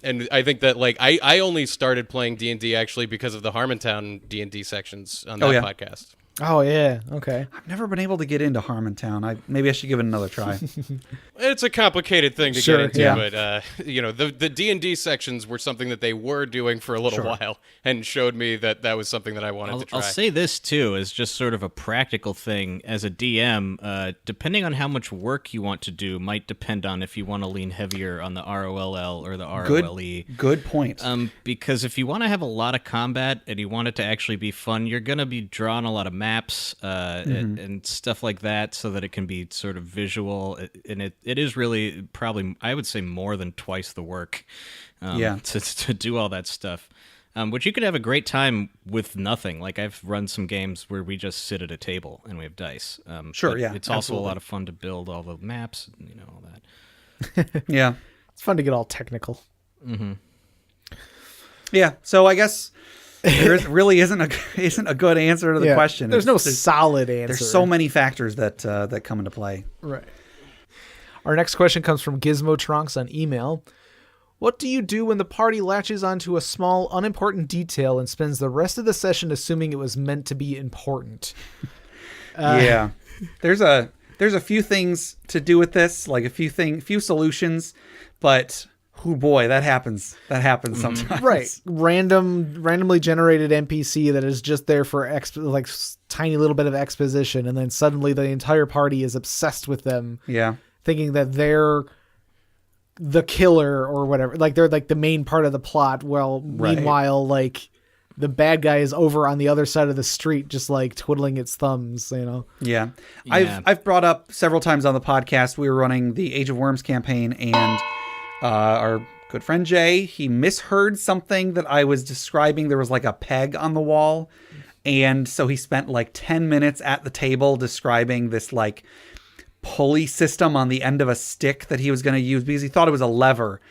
And I think that, like, I only started playing D&D actually because of the Harmontown D&D sections on that podcast. Oh, yeah. Okay. I've never been able to get into Harmontown. Maybe I should give it another try. It's a complicated thing to get into, but the D&D sections were something that they were doing for a little while, and showed me that was something that I wanted to try. I'll say this, too, as just sort of a practical thing. As a DM, depending on how much work you want to do might depend on if you want to lean heavier on the ROLL or the ROLE. Good point. Because if you want to have a lot of combat and you want it to actually be fun, you're going to be drawing a lot of maps and stuff like that, so that it can be sort of visual, and it is really probably, I would say, more than twice the work to do all that stuff, which you could have a great time with nothing. Like, I've run some games where we just sit at a table and we have dice. It's also a lot of fun to build all the maps and all that. Yeah, it's fun to get all technical. Yeah, so I guess there really isn't a good answer to the question. There's no solid answer. There's so many factors that come into play. Right. Our next question comes from Gizmo Trunks on email. What do you do when the party latches onto a small, unimportant detail and spends the rest of the session assuming it was meant to be important? There's a few things to do with this, like a few solutions, but oh boy, that happens sometimes. Right. Randomly generated NPC that is just there for tiny little bit of exposition, and then suddenly the entire party is obsessed with them. Yeah. Thinking that they're the killer or whatever. Like, they're like the main part of the plot. Well, meanwhile, like, the bad guy is over on the other side of the street, just like twiddling its thumbs, Yeah. I've brought up several times on the podcast, we were running the Age of Worms campaign, and our good friend Jay, he misheard something that I was describing. There was like a peg on the wall, And so he spent like 10 minutes at the table describing this like pulley system on the end of a stick that he was going to use because he thought it was a lever.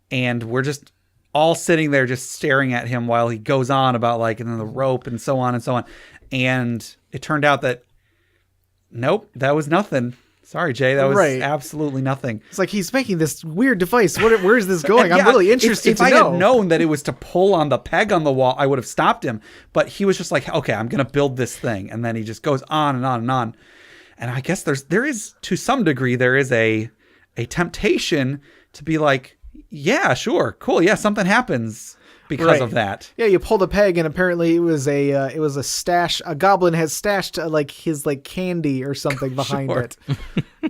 And we're just all sitting there just staring at him while he goes on about like, and then the rope and so on and so on. And it turned out that, nope, that was nothing. Sorry, Jay, that was absolutely nothing. It's like he's making this weird device. Where is this going? I'm really interested if to I know. had known that it was to pull on the peg on the wall, I would have stopped him. But he was just like, okay, I'm going to build this thing. And then he just goes on and on and on. And I guess there is, to some degree, there is a temptation to be like, yeah, sure, cool, yeah, something happens because of that. Yeah, you pull the peg, and apparently it was a stash. A goblin has stashed like his like candy or something behind it.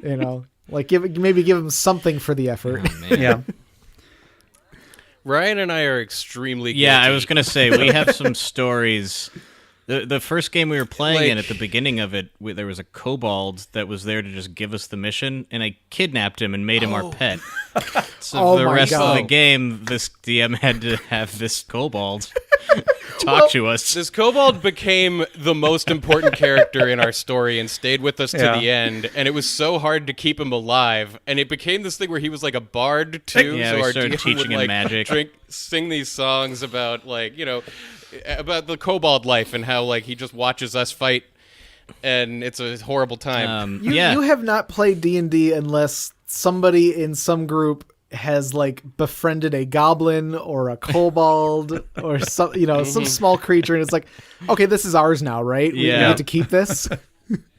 You know, like give him something for the effort. Oh, Yeah. Ryan and I are extremely guilty. Yeah, I was gonna say we have some stories. The first game we were playing in, at the beginning of it, there was a kobold that was there to just give us the mission, and I kidnapped him and made him our pet. So the rest of the game, this DM had to have this kobold talk to us. This kobold became the most important character in our story and stayed with us to the end, and it was so hard to keep him alive, and it became this thing where he was like a bard too. Yeah, so we our started DM teaching would, him magic. Sing these songs about about the kobold life and how like he just watches us fight, and it's a horrible time. You have not played D&D unless somebody in some group has like befriended a goblin or a kobold or some some small creature, and it's like, okay, this is ours now, right? We get to keep this.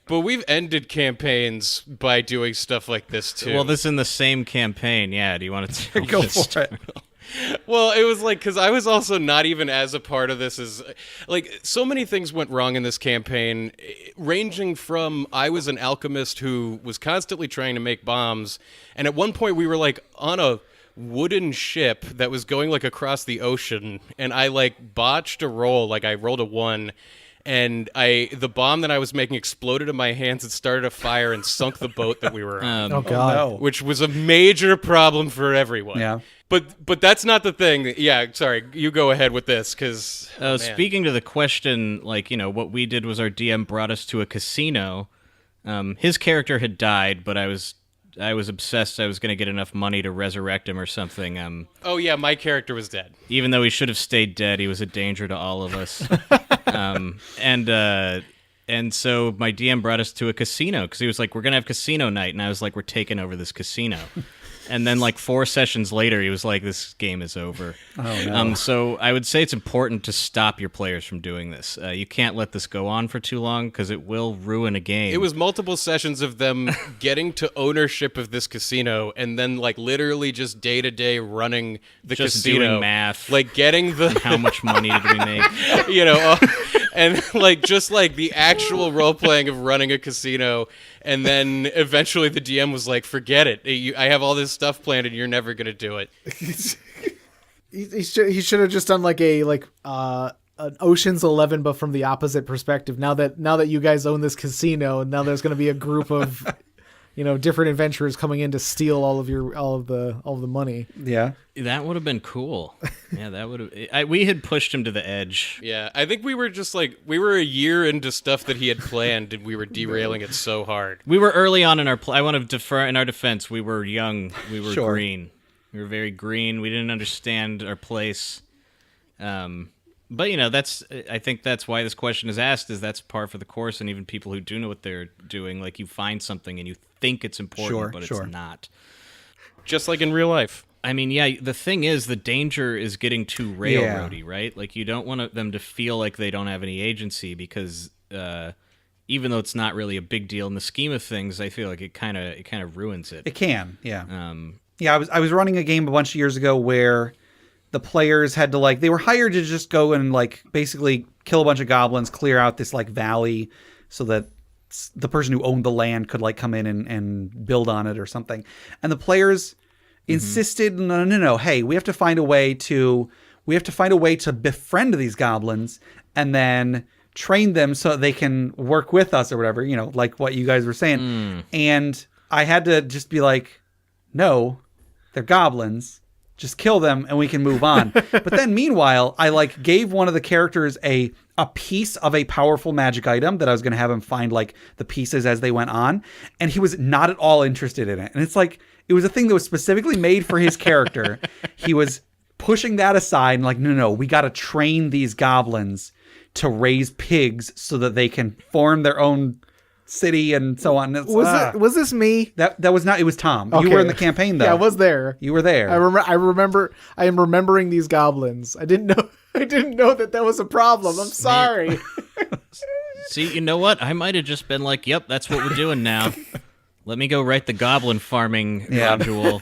But we've ended campaigns by doing stuff like this too. Well, this is in the same campaign. Yeah, do you want to Go for it. Well, it was like, because I was also not even as a part of this as, like, so many things went wrong in this campaign, ranging from I was an alchemist who was constantly trying to make bombs, and at one point we were, like, on a wooden ship that was going, like, across the ocean, and I, like, botched a roll, like, I rolled a 1, and the bomb that I was making exploded in my hands and started a fire and sunk the boat that we were on. Oh, God. no. Which was a major problem for everyone. Yeah. But that's not the thing. Yeah, sorry. You go ahead with this, because... speaking to the question, like, what we did was our DM brought us to a casino. His character had died, but I was obsessed. I was going to get enough money to resurrect him or something. Oh, yeah, my character was dead. Even though he should have stayed dead, he was a danger to all of us. And so my DM brought us to a casino because he was like, we're going to have casino night. And I was like, we're taking over this casino. And then like 4 sessions later, he was like, this game is over. Oh, no. So I would say it's important to stop your players from doing this. You can't let this go on for too long because it will ruin a game. It was multiple sessions of them getting to ownership of this casino and then like literally just day to day running the just casino. doing math. Like getting the... How much money did we make? And like just like the actual role playing of running a casino, and then eventually the DM was like, "Forget it. I have all this stuff planned, and you're never gonna do it." He should have just done like an Ocean's 11, but from the opposite perspective. Now that you guys own this casino, and now there's going to be a group of different adventurers coming in to steal all of the money. Yeah. That would have been cool. Yeah, that would have. We had pushed him to the edge. Yeah, I think we were just like we were a year into stuff that he had planned, and we were derailing it so hard. We were early on in our. I want to defer in our defense. We were young. We were Sure. green. We were very green. We didn't understand our place. But that's. I think that's why this question is asked. Is that's par for the course, and even people who do know what they're doing, like you find something and you think it's important, but it's not. Just like in real life. I mean, yeah, the thing is, the danger is getting too railroady, right? Like, you don't want them to feel like they don't have any agency because even though it's not really a big deal in the scheme of things, I feel like it kind of ruins it. It can, yeah. Yeah, I was running a game a bunch of years ago where the players had to they were hired to just go and basically kill a bunch of goblins, clear out this valley so that the person who owned the land could come in and build on it or something. And the players insisted, no, hey, we have to find a way to befriend these goblins and then train them so they can work with us or whatever, like what you guys were saying. And I had to just be like, no, they're goblins. Just kill them and we can move on. But then meanwhile, I gave one of the characters a a piece of a powerful magic item that I was going to have him find like the pieces as they went on, and he was not at all interested in it. And it's like it was a thing that was specifically made for his character. He was pushing that aside and like, no, we got to train these goblins to raise pigs so that they can form their own city and so on. Was this me? That was not. It was Tom. Okay. You were in the campaign though. Yeah, I was there. You were there. I remember. I am remembering these goblins. I didn't know. I didn't know that was a problem. I'm sorry. See, you know what? I might have just been like, "Yep, that's what we're doing now." Let me go write the goblin farming module.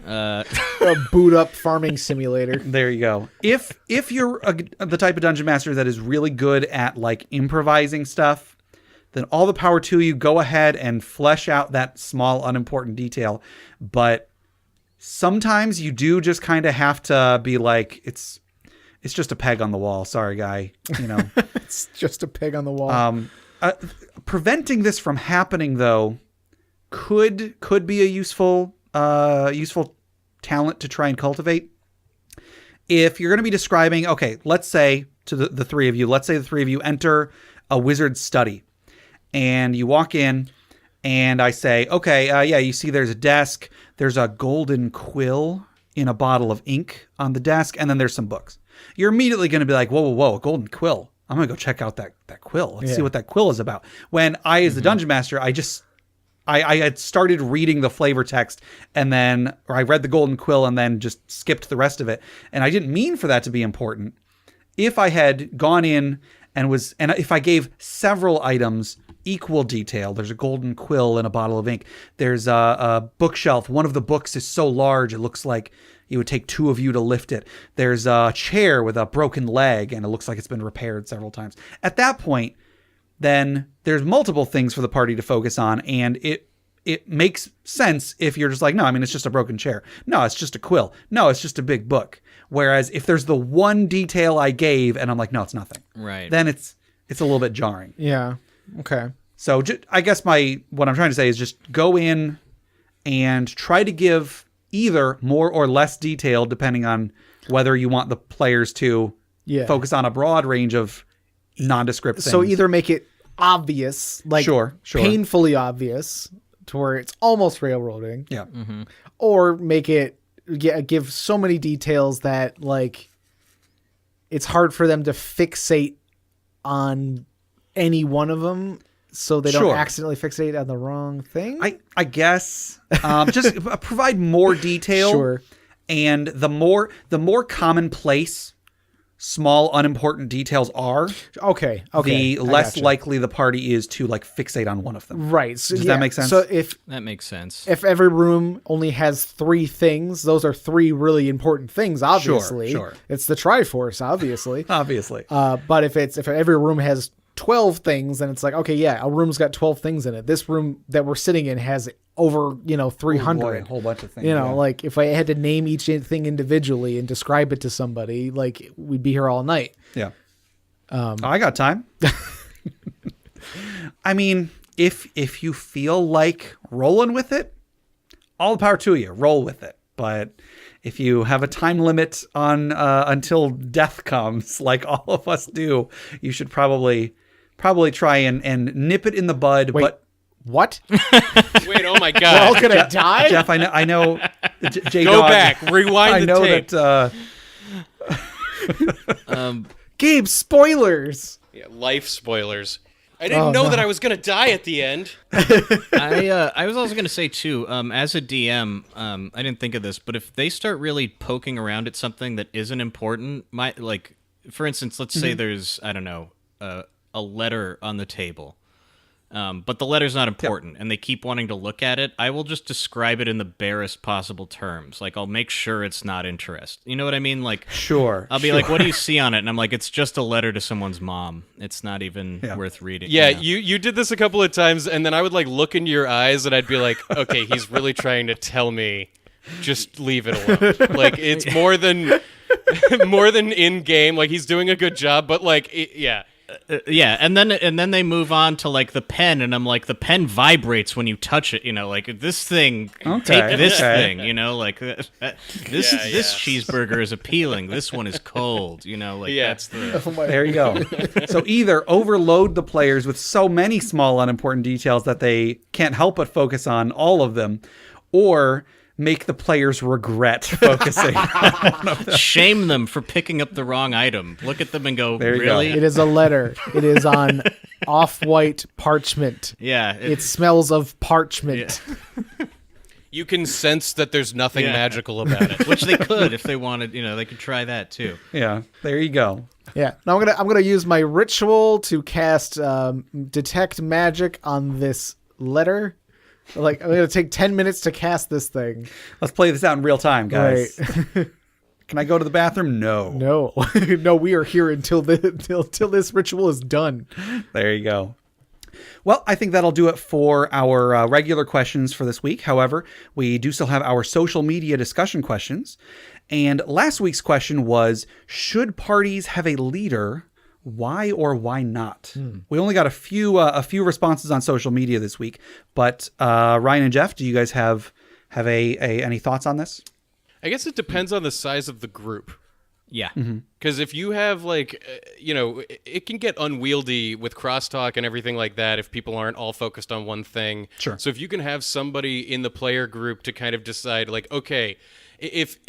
A boot up farming simulator. There you go. If you're the type of dungeon master that is really good at like improvising stuff, then all the power to you. Go ahead and flesh out that small unimportant detail. But sometimes you do just kind of have to be like, it's just a peg on the wall. Sorry, guy. You know, It's just a peg on the wall. Preventing this from happening though could be a useful talent to try and cultivate. If you're going to be describing, okay, let's say to the three of you, enter a wizard's study and you walk in and I say, okay, you see there's a desk, there's a golden quill in a bottle of ink on the desk, and then there's some books. You're immediately going to be like, whoa, a golden quill. I'm going to go check out that quill. Let's see what that quill is about. When I, as the dungeon master, I had started reading the flavor text or I read the golden quill and then just skipped the rest of it. And I didn't mean for that to be important. If I had gone in and if I gave several items equal detail, there's a golden quill and a bottle of ink. There's a bookshelf. One of the books is so large, it looks like it would take two of you to lift it. There's a chair with a broken leg and it looks like it's been repaired several times. At that point, then there's multiple things for the party to focus on, and it makes sense if you're just like, no, I mean, it's just a broken chair. No, it's just a quill. No, it's just a big book. Whereas if there's the one detail I gave and I'm like, no, it's nothing. Right. Then it's a little bit jarring. Yeah. Okay. So I guess what I'm trying to say is just go in and try to give either more or less detail depending on whether you want the players to focus on a broad range of nondescript things. So either make it obvious, like sure. painfully obvious to where it's almost railroading. Yeah. Mm-hmm. Or make it give so many details that like it's hard for them to fixate on any one of them so they don't accidentally fixate on the wrong thing. I guess just provide more detail. Sure. And the more commonplace small unimportant details are, okay, the less likely the party is to like fixate on one of them. Right. So, Does that make sense? So That makes sense. if every room only has 3 things, those are 3 really important things, obviously. Sure. It's the Triforce, obviously. Obviously. But if every room has 12 things, then it's like, okay, yeah, a room's got 12 things in it. This room that we're sitting in has over, 300. Oh boy, a whole bunch of things. Like if I had to name each thing individually and describe it to somebody, like we'd be here all night. Yeah. I got time. I mean, if you feel like rolling with it, all the power to you. Roll with it. But if you have a time limit on until death comes, like all of us do, you should probably try and nip it in the bud. Wait, but what? Wait, oh my We're God. all gonna die? Jeff, I know. J-Dog, Go back, rewind the tape. that. Gabe, spoilers. Yeah, life spoilers. I didn't know that I was going to die at the end. I was also going to say too, as a DM, I didn't think of this, but if they start really poking around at something that isn't important, for instance, let's say there's, I don't know, a letter on the table, but the letter's not important, and they keep wanting to look at it, I will just describe it in the barest possible terms. Like, I'll make sure it's not interest. You know what I mean? Like, Sure. I'll be like, what do you see on it? And I'm like, it's just a letter to someone's mom. It's not even worth reading. Yeah, you know? you did this a couple of times, and then I would like look into your eyes, and I'd be like, okay, he's really trying to tell me, just leave it alone. Like, it's more than in game. Like, he's doing a good job, but like, Yeah, and then they move on to like the pen, and I'm like, the pen vibrates when you touch it, like this thing, take this thing, like this cheeseburger is appealing, this one is cold, that's the There you go. So either overload the players with so many small unimportant details that they can't help but focus on all of them, or make the players regret focusing on one of them. Shame them for picking up the wrong item. Look at them and go, really? It is a letter. It is on off-white parchment. Yeah. It smells of parchment. Yeah. You can sense that there's nothing magical about it. Which they could if they wanted, they could try that too. Yeah, there you go. Yeah. Now I'm gonna use my ritual to cast detect magic on this letter. Like, I'm going to take 10 minutes to cast this thing. Let's play this out in real time, guys. Right. Can I go to the bathroom? No. No, we are here until this ritual is done. There you go. Well, I think that'll do it for our regular questions for this week. However, we do still have our social media discussion questions. And last week's question was, should parties have a leader? Why or why not? We only got a few responses on social media this week, but Ryan and Jeff, do you guys have any thoughts on this? I guess it depends on the size of the group. Yeah. Because if you have it can get unwieldy with crosstalk and everything like that if people aren't all focused on one thing. Sure. So if you can have somebody in the player group to kind of decide, like, okay, if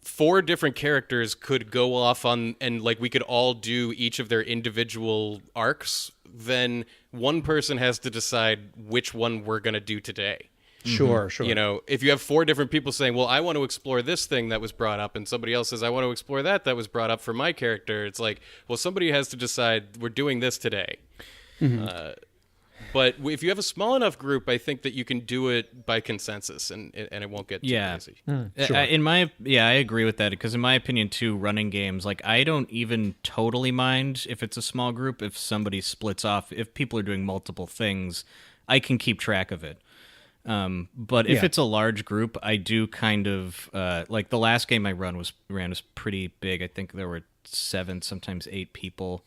4 different characters could go off on, and like we could all do each of their individual arcs, then one person has to decide which one we're going to do today. Sure. If you have 4 different people saying, well, I want to explore this thing that was brought up, and somebody else says, I want to explore that was brought up for my character, it's like, well, somebody has to decide we're doing this today. But if you have a small enough group, I think that you can do it by consensus, and it won't get too crazy. Sure. I agree with that, because in my opinion, too, running games, like, I don't even totally mind if it's a small group, if somebody splits off, if people are doing multiple things, I can keep track of it. But if it's a large group, I do kind of like the last game I ran was pretty big. I think there were 7, sometimes 8 people,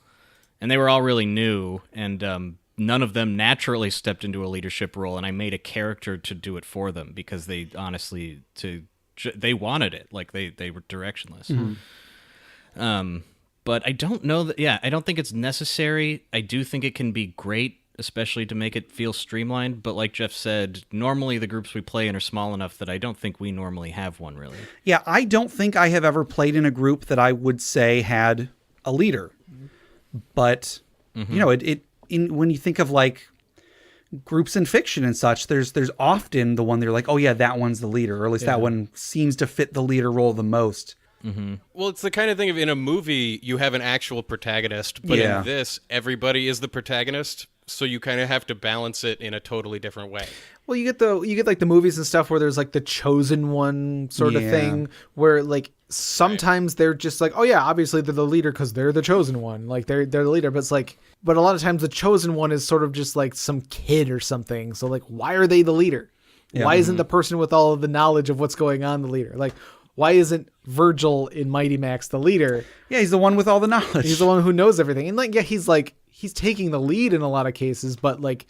and they were all really new, and none of them naturally stepped into a leadership role, and I made a character to do it for them because they honestly they wanted it, like they were directionless. But I don't know that. Yeah, I don't think it's necessary. I do think it can be great, especially to make it feel streamlined. But like Jeff said, normally the groups we play in are small enough that I don't think we normally have one, really. Yeah, I don't think I have ever played in a group that I would say had a leader. But, when you think of like groups in fiction and such, there's often the one they're like, oh yeah, that one's the leader, or at least that one seems to fit the leader role the most. Well, it's the kind of thing of in a movie you have an actual protagonist, but in this everybody is the protagonist, so you kind of have to balance it in a totally different way. Well, you get like the movies and stuff where there's like the chosen one sort of thing, where like sometimes they're just like, oh yeah, obviously they're the leader because they're the chosen one, like they're the leader. But it's like, but a lot of times the chosen one is sort of just like some kid or something. So like, why are they the leader? Yeah. Why isn't the person with all of the knowledge of what's going on the leader? Like, why isn't Virgil in Mighty Max the leader? Yeah, he's the one with all the knowledge. He's the one who knows everything. And like, yeah, he's taking the lead in a lot of cases, but like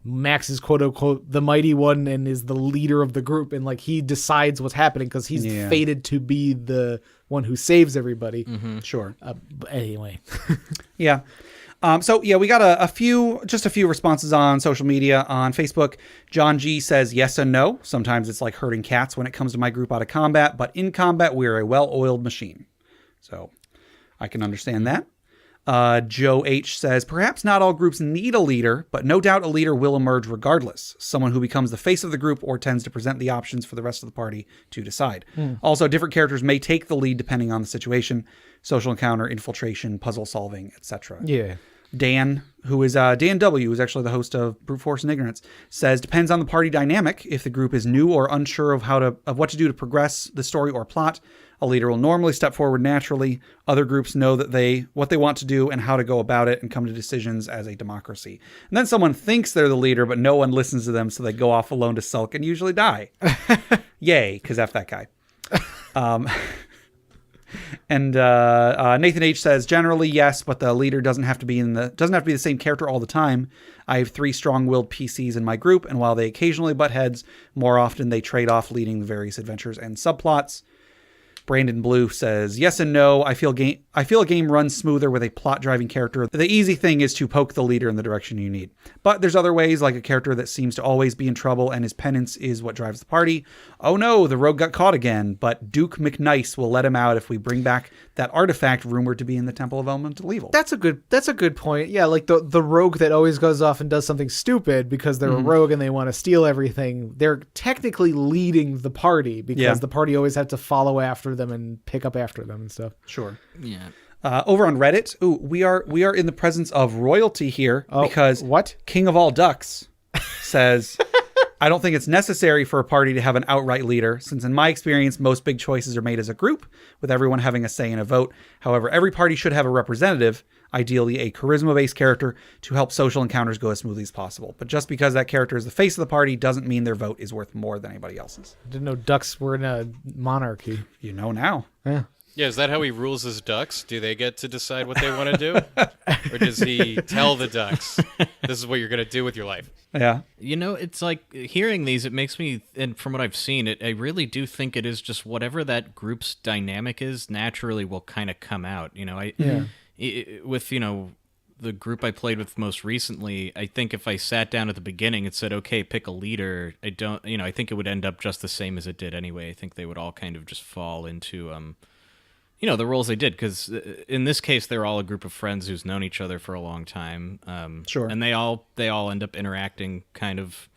Max is quote unquote the mighty one and is the leader of the group, and like he decides what's happening because he's fated to be the one who saves everybody. Sure. But anyway. Yeah. So we got a few responses on social media. On Facebook, John G says yes and no. Sometimes it's like herding cats when it comes to my group out of combat, but in combat we're a well-oiled machine. So I can understand that. Joe H says, perhaps not all groups need a leader, but no doubt a leader will emerge regardless. Someone who becomes the face of the group or tends to present the options for the rest of the party to decide. Also, different characters may take the lead depending on the situation, social encounter, infiltration, puzzle solving, etc. Yeah. Dan, who is Dan W., who's actually the host of Brute Force and Ignorance, says depends on the party dynamic. If the group is new or unsure of what to do to progress the story or plot, a leader will normally step forward naturally. Other groups know that what they want to do and how to go about it and come to decisions as a democracy. And then someone thinks they're the leader, but no one listens to them, so they go off alone to sulk and usually die. Yay, because F that guy. And Nathan H says, generally yes, but the leader doesn't have to be the same character all the time. I have 3 strong-willed PCs in my group, and while they occasionally butt heads, more often they trade off leading the various adventures and subplots. Brandon Blue says, yes and no. I feel a game runs smoother with a plot-driving character. The easy thing is to poke the leader in the direction you need. But there's other ways, like a character that seems to always be in trouble and his penance is what drives the party. Oh no, the rogue got caught again, but Duke McNice will let him out if we bring back that artifact rumored to be in the Temple of Elemental Evil. That's a good point. Yeah, like the rogue that always goes off and does something stupid because they're a rogue and they want to steal everything. They're technically leading the party because the party always has to follow after them and pick up after them and stuff. Sure. Yeah. Over on Reddit, we are in the presence of royalty here because what? King of All Ducks says, I don't think it's necessary for a party to have an outright leader, since in my experience, most big choices are made as a group, with everyone having a say in a vote. However, every party should have a representative, ideally a charisma-based character, to help social encounters go as smoothly as possible. But just because that character is the face of the party doesn't mean their vote is worth more than anybody else's. I didn't know ducks were in a monarchy. You know now. Yeah. Yeah, is that how he rules his ducks? Do they get to decide what they want to do? Or does he tell the ducks, this is what you're going to do with your life? Yeah. You know, it's like hearing these, it makes me, and from what I've seen, I really do think it is just whatever that group's dynamic is, naturally will kind of come out. You know, with, you know, the group I played with most recently, I think if I sat down at the beginning and said, okay, pick a leader, I think it would end up just the same as it did anyway. I think they would all kind of just fall into, you know, the roles they did, because in this case, they're all a group of friends who's known each other for a long time. Sure. And they all end up interacting kind of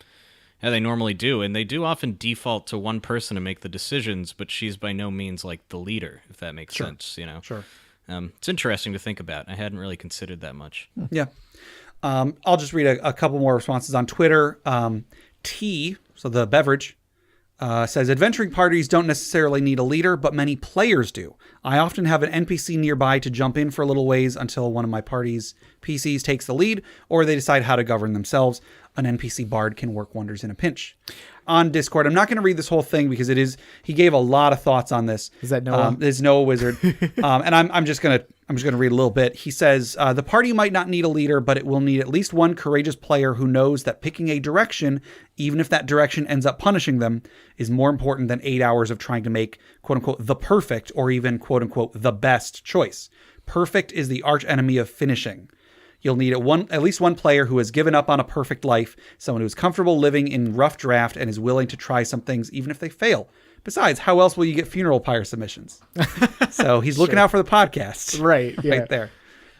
how they normally do, and they do often default to one person to make the decisions, but she's by no means like the leader, if that makes sense, you know? Sure. It's interesting to think about. I hadn't really considered that much. Yeah. I'll just read a couple more responses on Twitter. T, so the beverage, says, adventuring parties don't necessarily need a leader, but many players do. I often have an NPC nearby to jump in for a little ways until one of my party's PCs takes the lead, or they decide how to govern themselves. An NPC bard can work wonders in a pinch. On Discord, I'm not going to read this whole thing because he gave a lot of thoughts on this. Is that Noah? It's Noah Wizard. And I'm just going to read a little bit. He says, the party might not need a leader, but it will need at least one courageous player who knows that picking a direction, even if that direction ends up punishing them, is more important than 8 hours of trying to make, quote unquote, the perfect or even, quote unquote, the best choice. Perfect is the arch enemy of finishing. You'll need at least one player who has given up on a perfect life, someone who's comfortable living in rough draft and is willing to try some things even if they fail. Besides, how else will you get funeral pyre submissions? So he's looking out for the podcast. Right, yeah. Right there.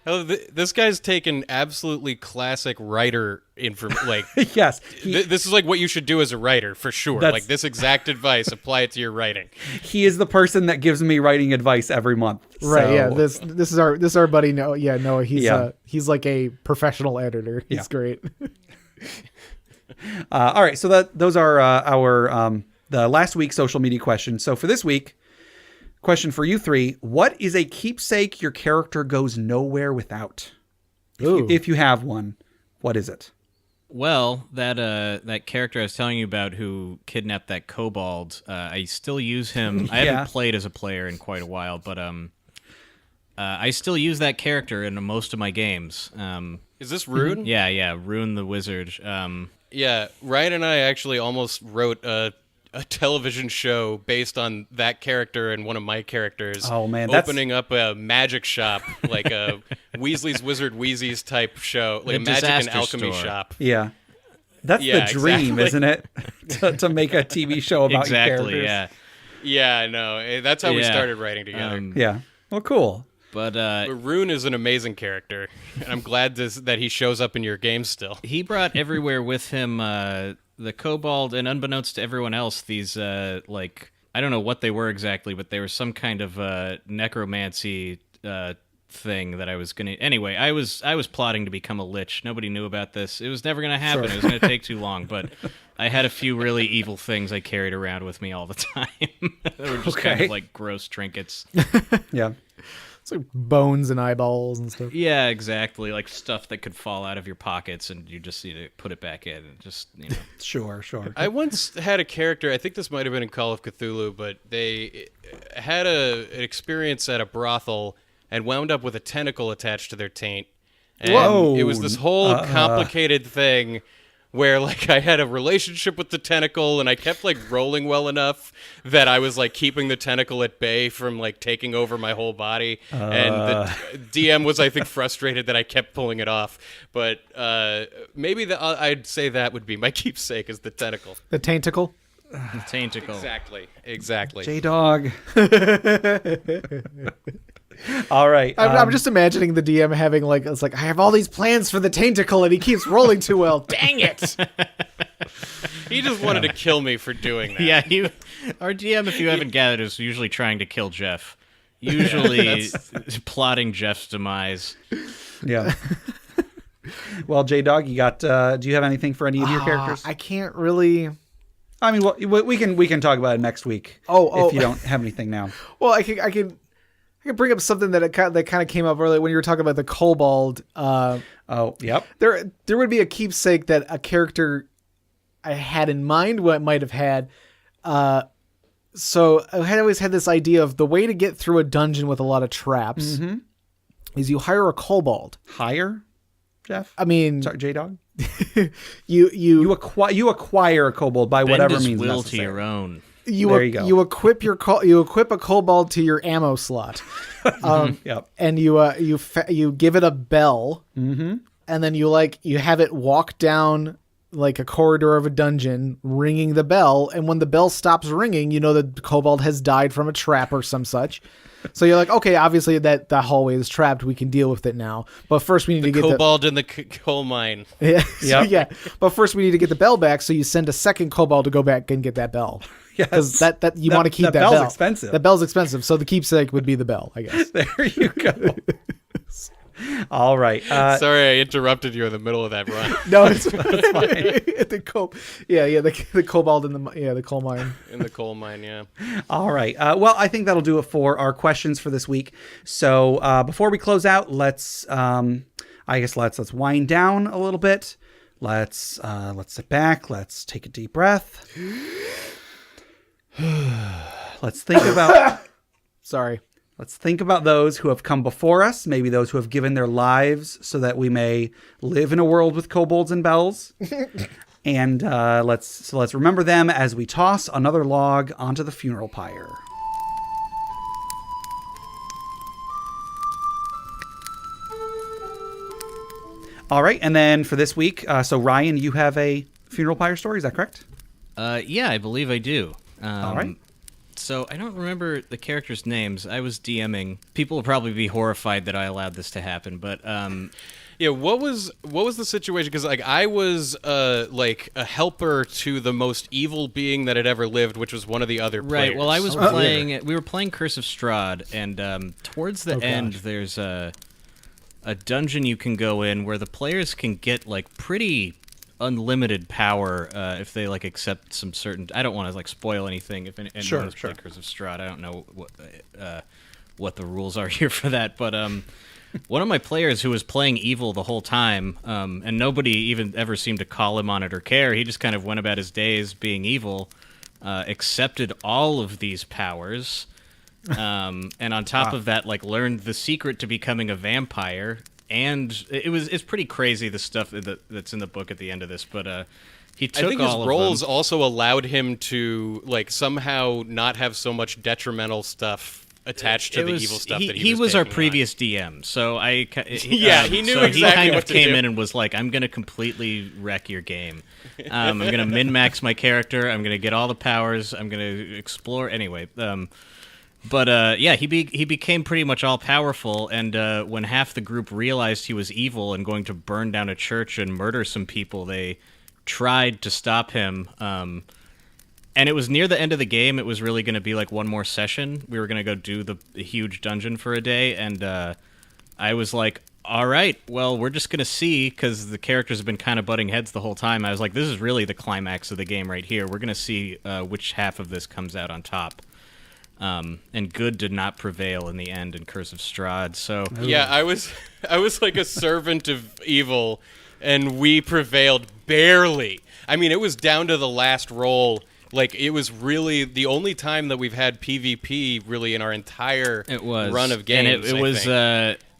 Oh, this guy's taken absolutely classic writer Yes. This is like what you should do as a writer, for sure. Like this exact advice, apply it to your writing. He is the person that gives me writing advice every month. Right, so. yeah. This is our buddy Noah. Yeah, Noah. He's like a professional editor. He's great. All right, so those are our the last week's social media questions. So for this week, question for you three: what is a keepsake your character goes nowhere without? If you have one, what is it? Well, that character I was telling you about who kidnapped that kobold, I still use him. I haven't played as a player in quite a while, but I still use that character in most of my games. Is this Rune? Yeah, Rune the Wizard. Yeah, Ryan and I actually almost wrote a television show based on that character and one of my characters. Oh man, opening up a magic shop, like a Weasley's Wizard Wheezies type show, like a magic and alchemy shop. Yeah, that's the dream, isn't it? to make a TV show about your characters. Yeah. Yeah, no, that's how we started writing together. Yeah. Well, cool. But Rune is an amazing character, and I'm glad that he shows up in your game still. He brought everywhere with him the kobold, and unbeknownst to everyone else, these I don't know what they were exactly, but they were some kind of necromancy thing that I was gonna. Anyway, I was plotting to become a lich. Nobody knew about this. It was never gonna happen. Sure. It was gonna take too long. But I had a few really evil things I carried around with me all the time. They were just kind of like gross trinkets. Yeah. It's like bones and eyeballs and stuff. Yeah, exactly. Like stuff that could fall out of your pockets, and you just need to put it back in. And just Sure. I once had a character, I think this might have been in Call of Cthulhu, but they had an experience at a brothel and wound up with a tentacle attached to their taint. And Whoa. it was this whole complicated thing where like I had a relationship with the tentacle and I kept like rolling well enough that I was like keeping the tentacle at bay from like taking over my whole body. And the DM was, I think, frustrated that I kept pulling it off. But maybe I'd say that would be my keepsake, is the tentacle. The tainticle. Tainticle. Exactly. J-Dog. All right. I'm just imagining the DM having like, it's like, I have all these plans for the tainticle and he keeps rolling too well. Dang it. He just wanted to kill me for doing that. Yeah, our DM, if you haven't gathered, is usually trying to kill Jeff. Usually plotting Jeff's demise. Yeah. Well, J-Dog, you got, do you have anything for any of your characters? I can't really. I mean, well, we can talk about it next week. Oh. If you don't have anything now. Well, I can bring up something that kind of came up earlier when you were talking about the kobold. Oh, yep. There would be a keepsake that a character I had in mind what might have had. So I had always had this idea of the way to get through a dungeon with a lot of traps is you hire a kobold. Hire, Jeff? I mean, sorry, J-Dog. you acquire a kobold by whatever Bend his means will necessary. to your own. There you go. You equip a kobold to your ammo slot, Yep. and you give it a bell, and then you have it walk down like a corridor of a dungeon, ringing the bell, and when the bell stops ringing, you know that the kobold has died from a trap or some such. So you're like, okay, obviously that hallway is trapped. We can deal with it now. But first we need to get the kobold in the coal mine. Yeah, Yep. yeah. But first we need to get the bell back. So you send a second kobold to go back and get that bell. Because Yes. that you want to keep that bell's bell. expensive. The bell's expensive. So the keepsake would be the bell, I guess. There you go. All right. Sorry, I interrupted you in the middle of that run. No, it's fine. The kobold in the coal mine. In the coal mine, yeah. All right. Well, I think that'll do it for our questions for this week. So before we close out, let's wind down a little bit. Let's sit back. Let's take a deep breath. Let's think about. Sorry. Let's think about those who have come before us, maybe those who have given their lives so that we may live in a world with kobolds and bells. And let's remember them as we toss another log onto the funeral pyre. All right, and then for this week, so Ryan, you have a funeral pyre story, is that correct? Yeah, I believe I do. All right. So I don't remember the characters' names. I was DMing. People will probably be horrified that I allowed this to happen, but yeah. What was the situation? Because like I was like a helper to the most evil being that had ever lived, which was one of the other players. right. Well, I was playing. We were playing Curse of Strahd, and towards the end, there's a dungeon you can go in where the players can get like pretty unlimited power if they like accept some certain. I don't want to like spoil anything. If anyone has played Curse of Strahd, I don't know what the rules are here for that. But one of my players who was playing evil the whole time, and nobody even ever seemed to call him on it or care. He just kind of went about his days being evil, accepted all of these powers, and on top of that, like learned the secret to becoming a vampire. And it's pretty crazy, the stuff that's in the book at the end of this, but he took all of them. I think his roles also allowed him to like somehow not have so much detrimental stuff attached to the evil stuff that he was our taking previous DM, so he knew so exactly he kind what of to came do. in and was like, I'm going to completely wreck your game. I'm going to min-max my character. I'm going to get all the powers. I'm going to explore. Anyway, But yeah, he became pretty much all powerful, and when half the group realized he was evil and going to burn down a church and murder some people, they tried to stop him. And it was near the end of the game. It was really going to be like one more session. We were going to go do the huge dungeon for a day, and I was like, all right, well, we're just going to see, because the characters have been kind of butting heads the whole time. I was like, this is really the climax of the game right here. We're going to see which half of this comes out on top. And good did not prevail in the end in Curse of Strahd. So Yeah, I was like a servant of evil, and we prevailed barely. I mean, it was down to the last roll. Like, it was really the only time that we've had PvP really in our entire run of games.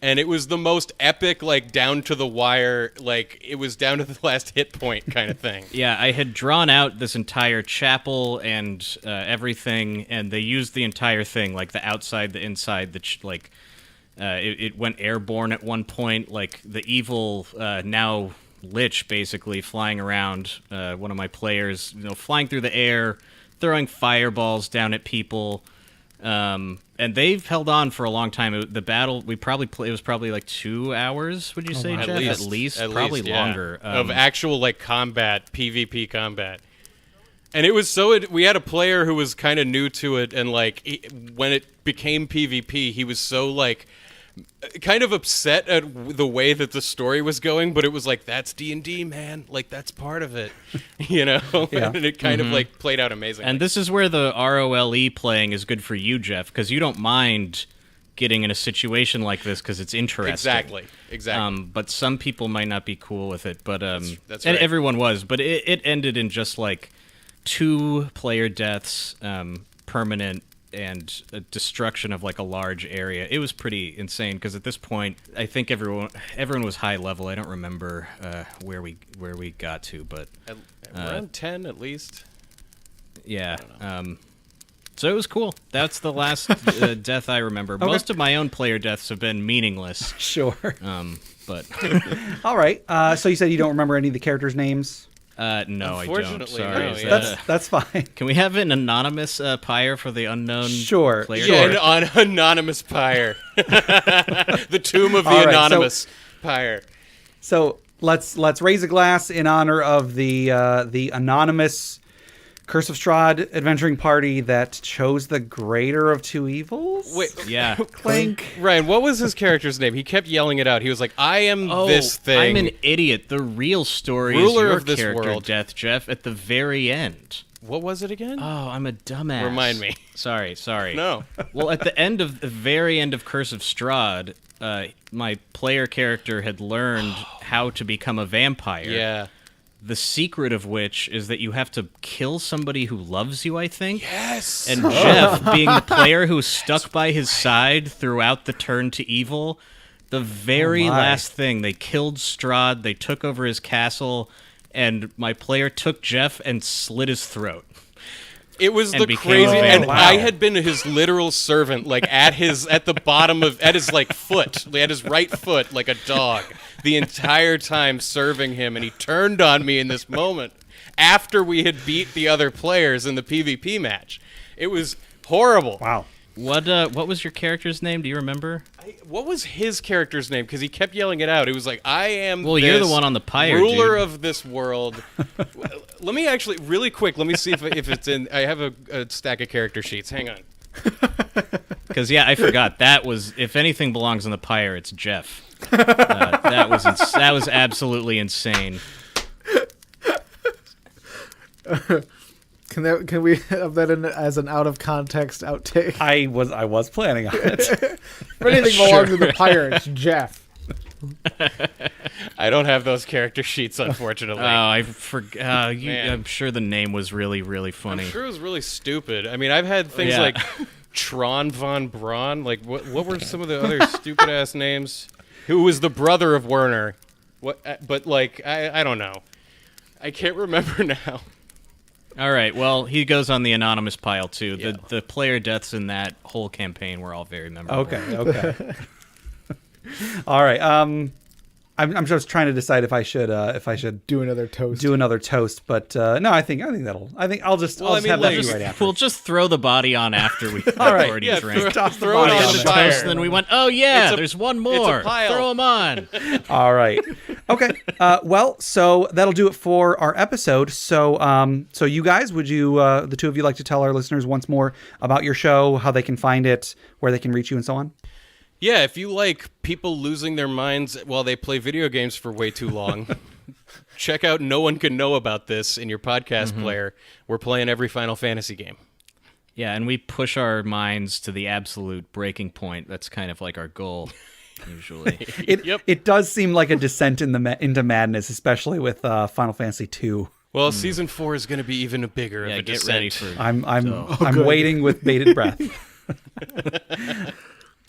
And it was the most epic, like, down to the wire, like, it was down to the last hit point kind of thing. Yeah, I had drawn out this entire chapel and everything, and they used the entire thing, like the outside, the inside, it went airborne at one point, like the evil now lich basically flying around, one of my players, flying through the air, throwing fireballs down at people. And they've held on for a long time. The battle, it was probably like 2 hours, would you say, wow. Jeff? At least, probably yeah. longer. Of actual, like, combat, PvP combat. And it was we had a player who was kind of new to it, and, like, when it became PvP, he was so, like, kind of upset at the way that the story was going, but it was like, that's D&D, man. Like, that's part of it, Yeah. And it kind of, like, played out amazingly. And this is where the ROLE playing is good for you, Jeff, because you don't mind getting in a situation like this because it's interesting. Exactly. But some people might not be cool with it, but that's and right. everyone was. But it ended in just, like, 2 player deaths, permanent, and a destruction of, like, a large area. It was pretty insane because at this point, I think everyone was high level. I don't remember where we got to, but around 10 at least. Yeah. So it was cool. That's the last death I remember. Okay. Most of my own player deaths have been meaningless. Sure. But All right. So you said you don't remember any of the characters' names? no, I don't. Unfortunately, Sorry. no, Is yeah. that That's fine. Can we have an anonymous pyre for the unknown Sure. player? Yeah, an anonymous pyre. The tomb of the All right, anonymous pyre. So let's raise a glass in honor of the anonymous Curse of Strahd adventuring party that chose the greater of two evils. Wait, Yeah. Clink. Ryan, what was his character's name? He kept yelling it out. He was like, I am this thing. I'm an idiot. The real story Ruler is your of this character world. death, Jeff, at the very end. What was it again? Oh, I'm a dumbass. Remind me. Sorry. No. Well, at the very end of Curse of Strahd, my player character had learned how to become a vampire. Yeah. The secret of which is that you have to kill somebody who loves you, I think. Yes. And Jeff, being the player who stuck by his side throughout the turn to evil, the very last thing, they killed Strahd, they took over his castle, and my player took Jeff and slit his throat. It was And the became crazy, a and vampire. I had been his literal servant, like at his like foot, at his right foot, like a dog, the entire time serving him, and he turned on me in this moment after we had beat the other players in the PvP match. It was horrible. Wow. What was your character's name? Do you remember? What was his character's name? Because he kept yelling it out. It was like, I am Well, you're the one on the pyre, ruler dude. of this world. Let me actually, really quick, let me see if it's in. I have a stack of character sheets. Hang on. Because, yeah, I forgot. That was, if anything belongs on the pyre, it's Jeff. That was absolutely insane. Can we have that in as an out of context outtake? I was planning on it. If anything belongs to the pirate, it's Jeff. I don't have those character sheets, unfortunately. Oh, I forgot. Man. I'm sure the name was really, really funny. I'm sure it was really stupid. I mean, I've had things Yeah. like Tron von Braun. Like, what were some of the other stupid ass names? Who was the brother of Werner? What? But like, I don't know. I can't remember now. All right. Well, he goes on the anonymous pile too. Yeah. The player deaths in that whole campaign were all very memorable. Okay. All right. I'm just trying to decide if I should Do another toast. but no, I think I'll just have that like, be right after. We'll just throw the body on after we All right. already Yeah, drank. throw it body on on the the fire. Toast, and then we went, oh yeah, It's a- there's one it's more. a pile. Throw them on. All right. Okay. Well, so that'll do it for our episode. So, so you guys, would you, the two of you, like to tell our listeners once more about your show, how they can find it, where they can reach you, and so on? Yeah, if you like people losing their minds while they play video games for way too long, check out No One Can Know About This in your podcast player. We're playing every Final Fantasy game. Yeah, and we push our minds to the absolute breaking point. That's kind of like our goal, usually. It does seem like a descent into madness, especially with Final Fantasy II. Well, season 4 is going to be even bigger of a get descent. ready for. I'm waiting with bated breath.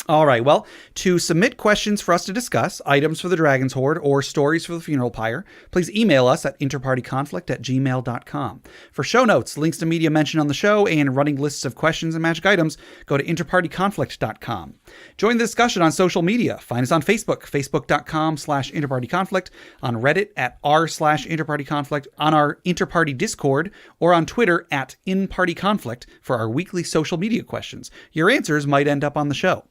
All right. Well, to submit questions for us to discuss, items for the Dragon's Hoard, or stories for the Funeral Pyre, please email us at interpartyconflict@gmail.com. For show notes, links to media mentioned on the show, and running lists of questions and magic items, go to interpartyconflict.com. Join the discussion on social media. Find us on Facebook, facebook.com/interpartyconflict, on Reddit at r/interpartyconflict, on our Interparty Discord, or on Twitter at InPartyConflict for our weekly social media questions. Your answers might end up on the show.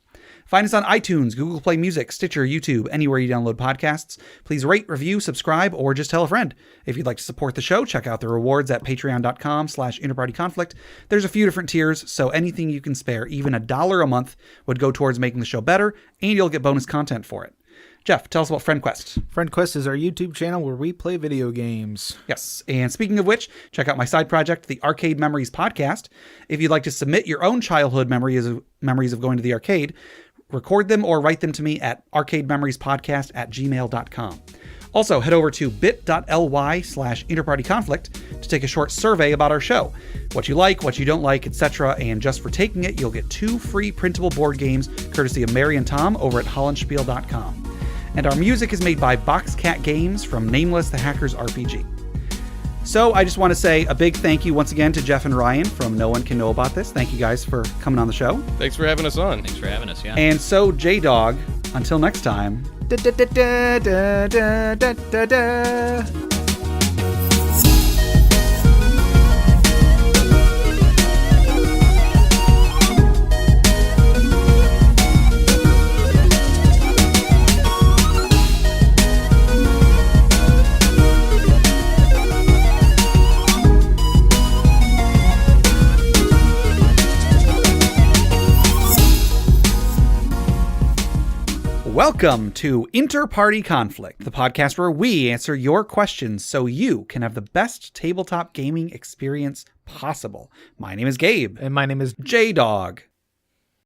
Find us on iTunes, Google Play Music, Stitcher, YouTube, anywhere you download podcasts. Please rate, review, subscribe, or just tell a friend. If you'd like to support the show, check out the rewards at patreon.com/interpartyconflict. There's a few different tiers, so anything you can spare, even $1 a month, would go towards making the show better, and you'll get bonus content for it. Jeff, tell us about FriendQuest. FriendQuest is our YouTube channel where we play video games. Yes, and speaking of which, check out my side project, the Arcade Memories Podcast. If you'd like to submit your own childhood memories of going to the arcade, record them or write them to me at arcadememoriespodcast@gmail.com. Also, head over to bit.ly/interpartyconflict to take a short survey about our show. What you like, what you don't like, etc. And just for taking it, you'll get 2 free printable board games courtesy of Mary and Tom over at hollandspiel.com. And our music is made by Boxcat Games from Nameless the Hacker's RPG. So I just want to say a big thank you once again to Jeff and Ryan from No One Can Know About This. Thank you guys for coming on the show. Thanks for having us on. Thanks for having us, yeah. And so, J-Dog, until next time. Da, da, da, da, da, da, da, da, da. Welcome to InterParty Conflict, the podcast where we answer your questions so you can have the best tabletop gaming experience possible. My name is Gabe. And my name is J-Dog.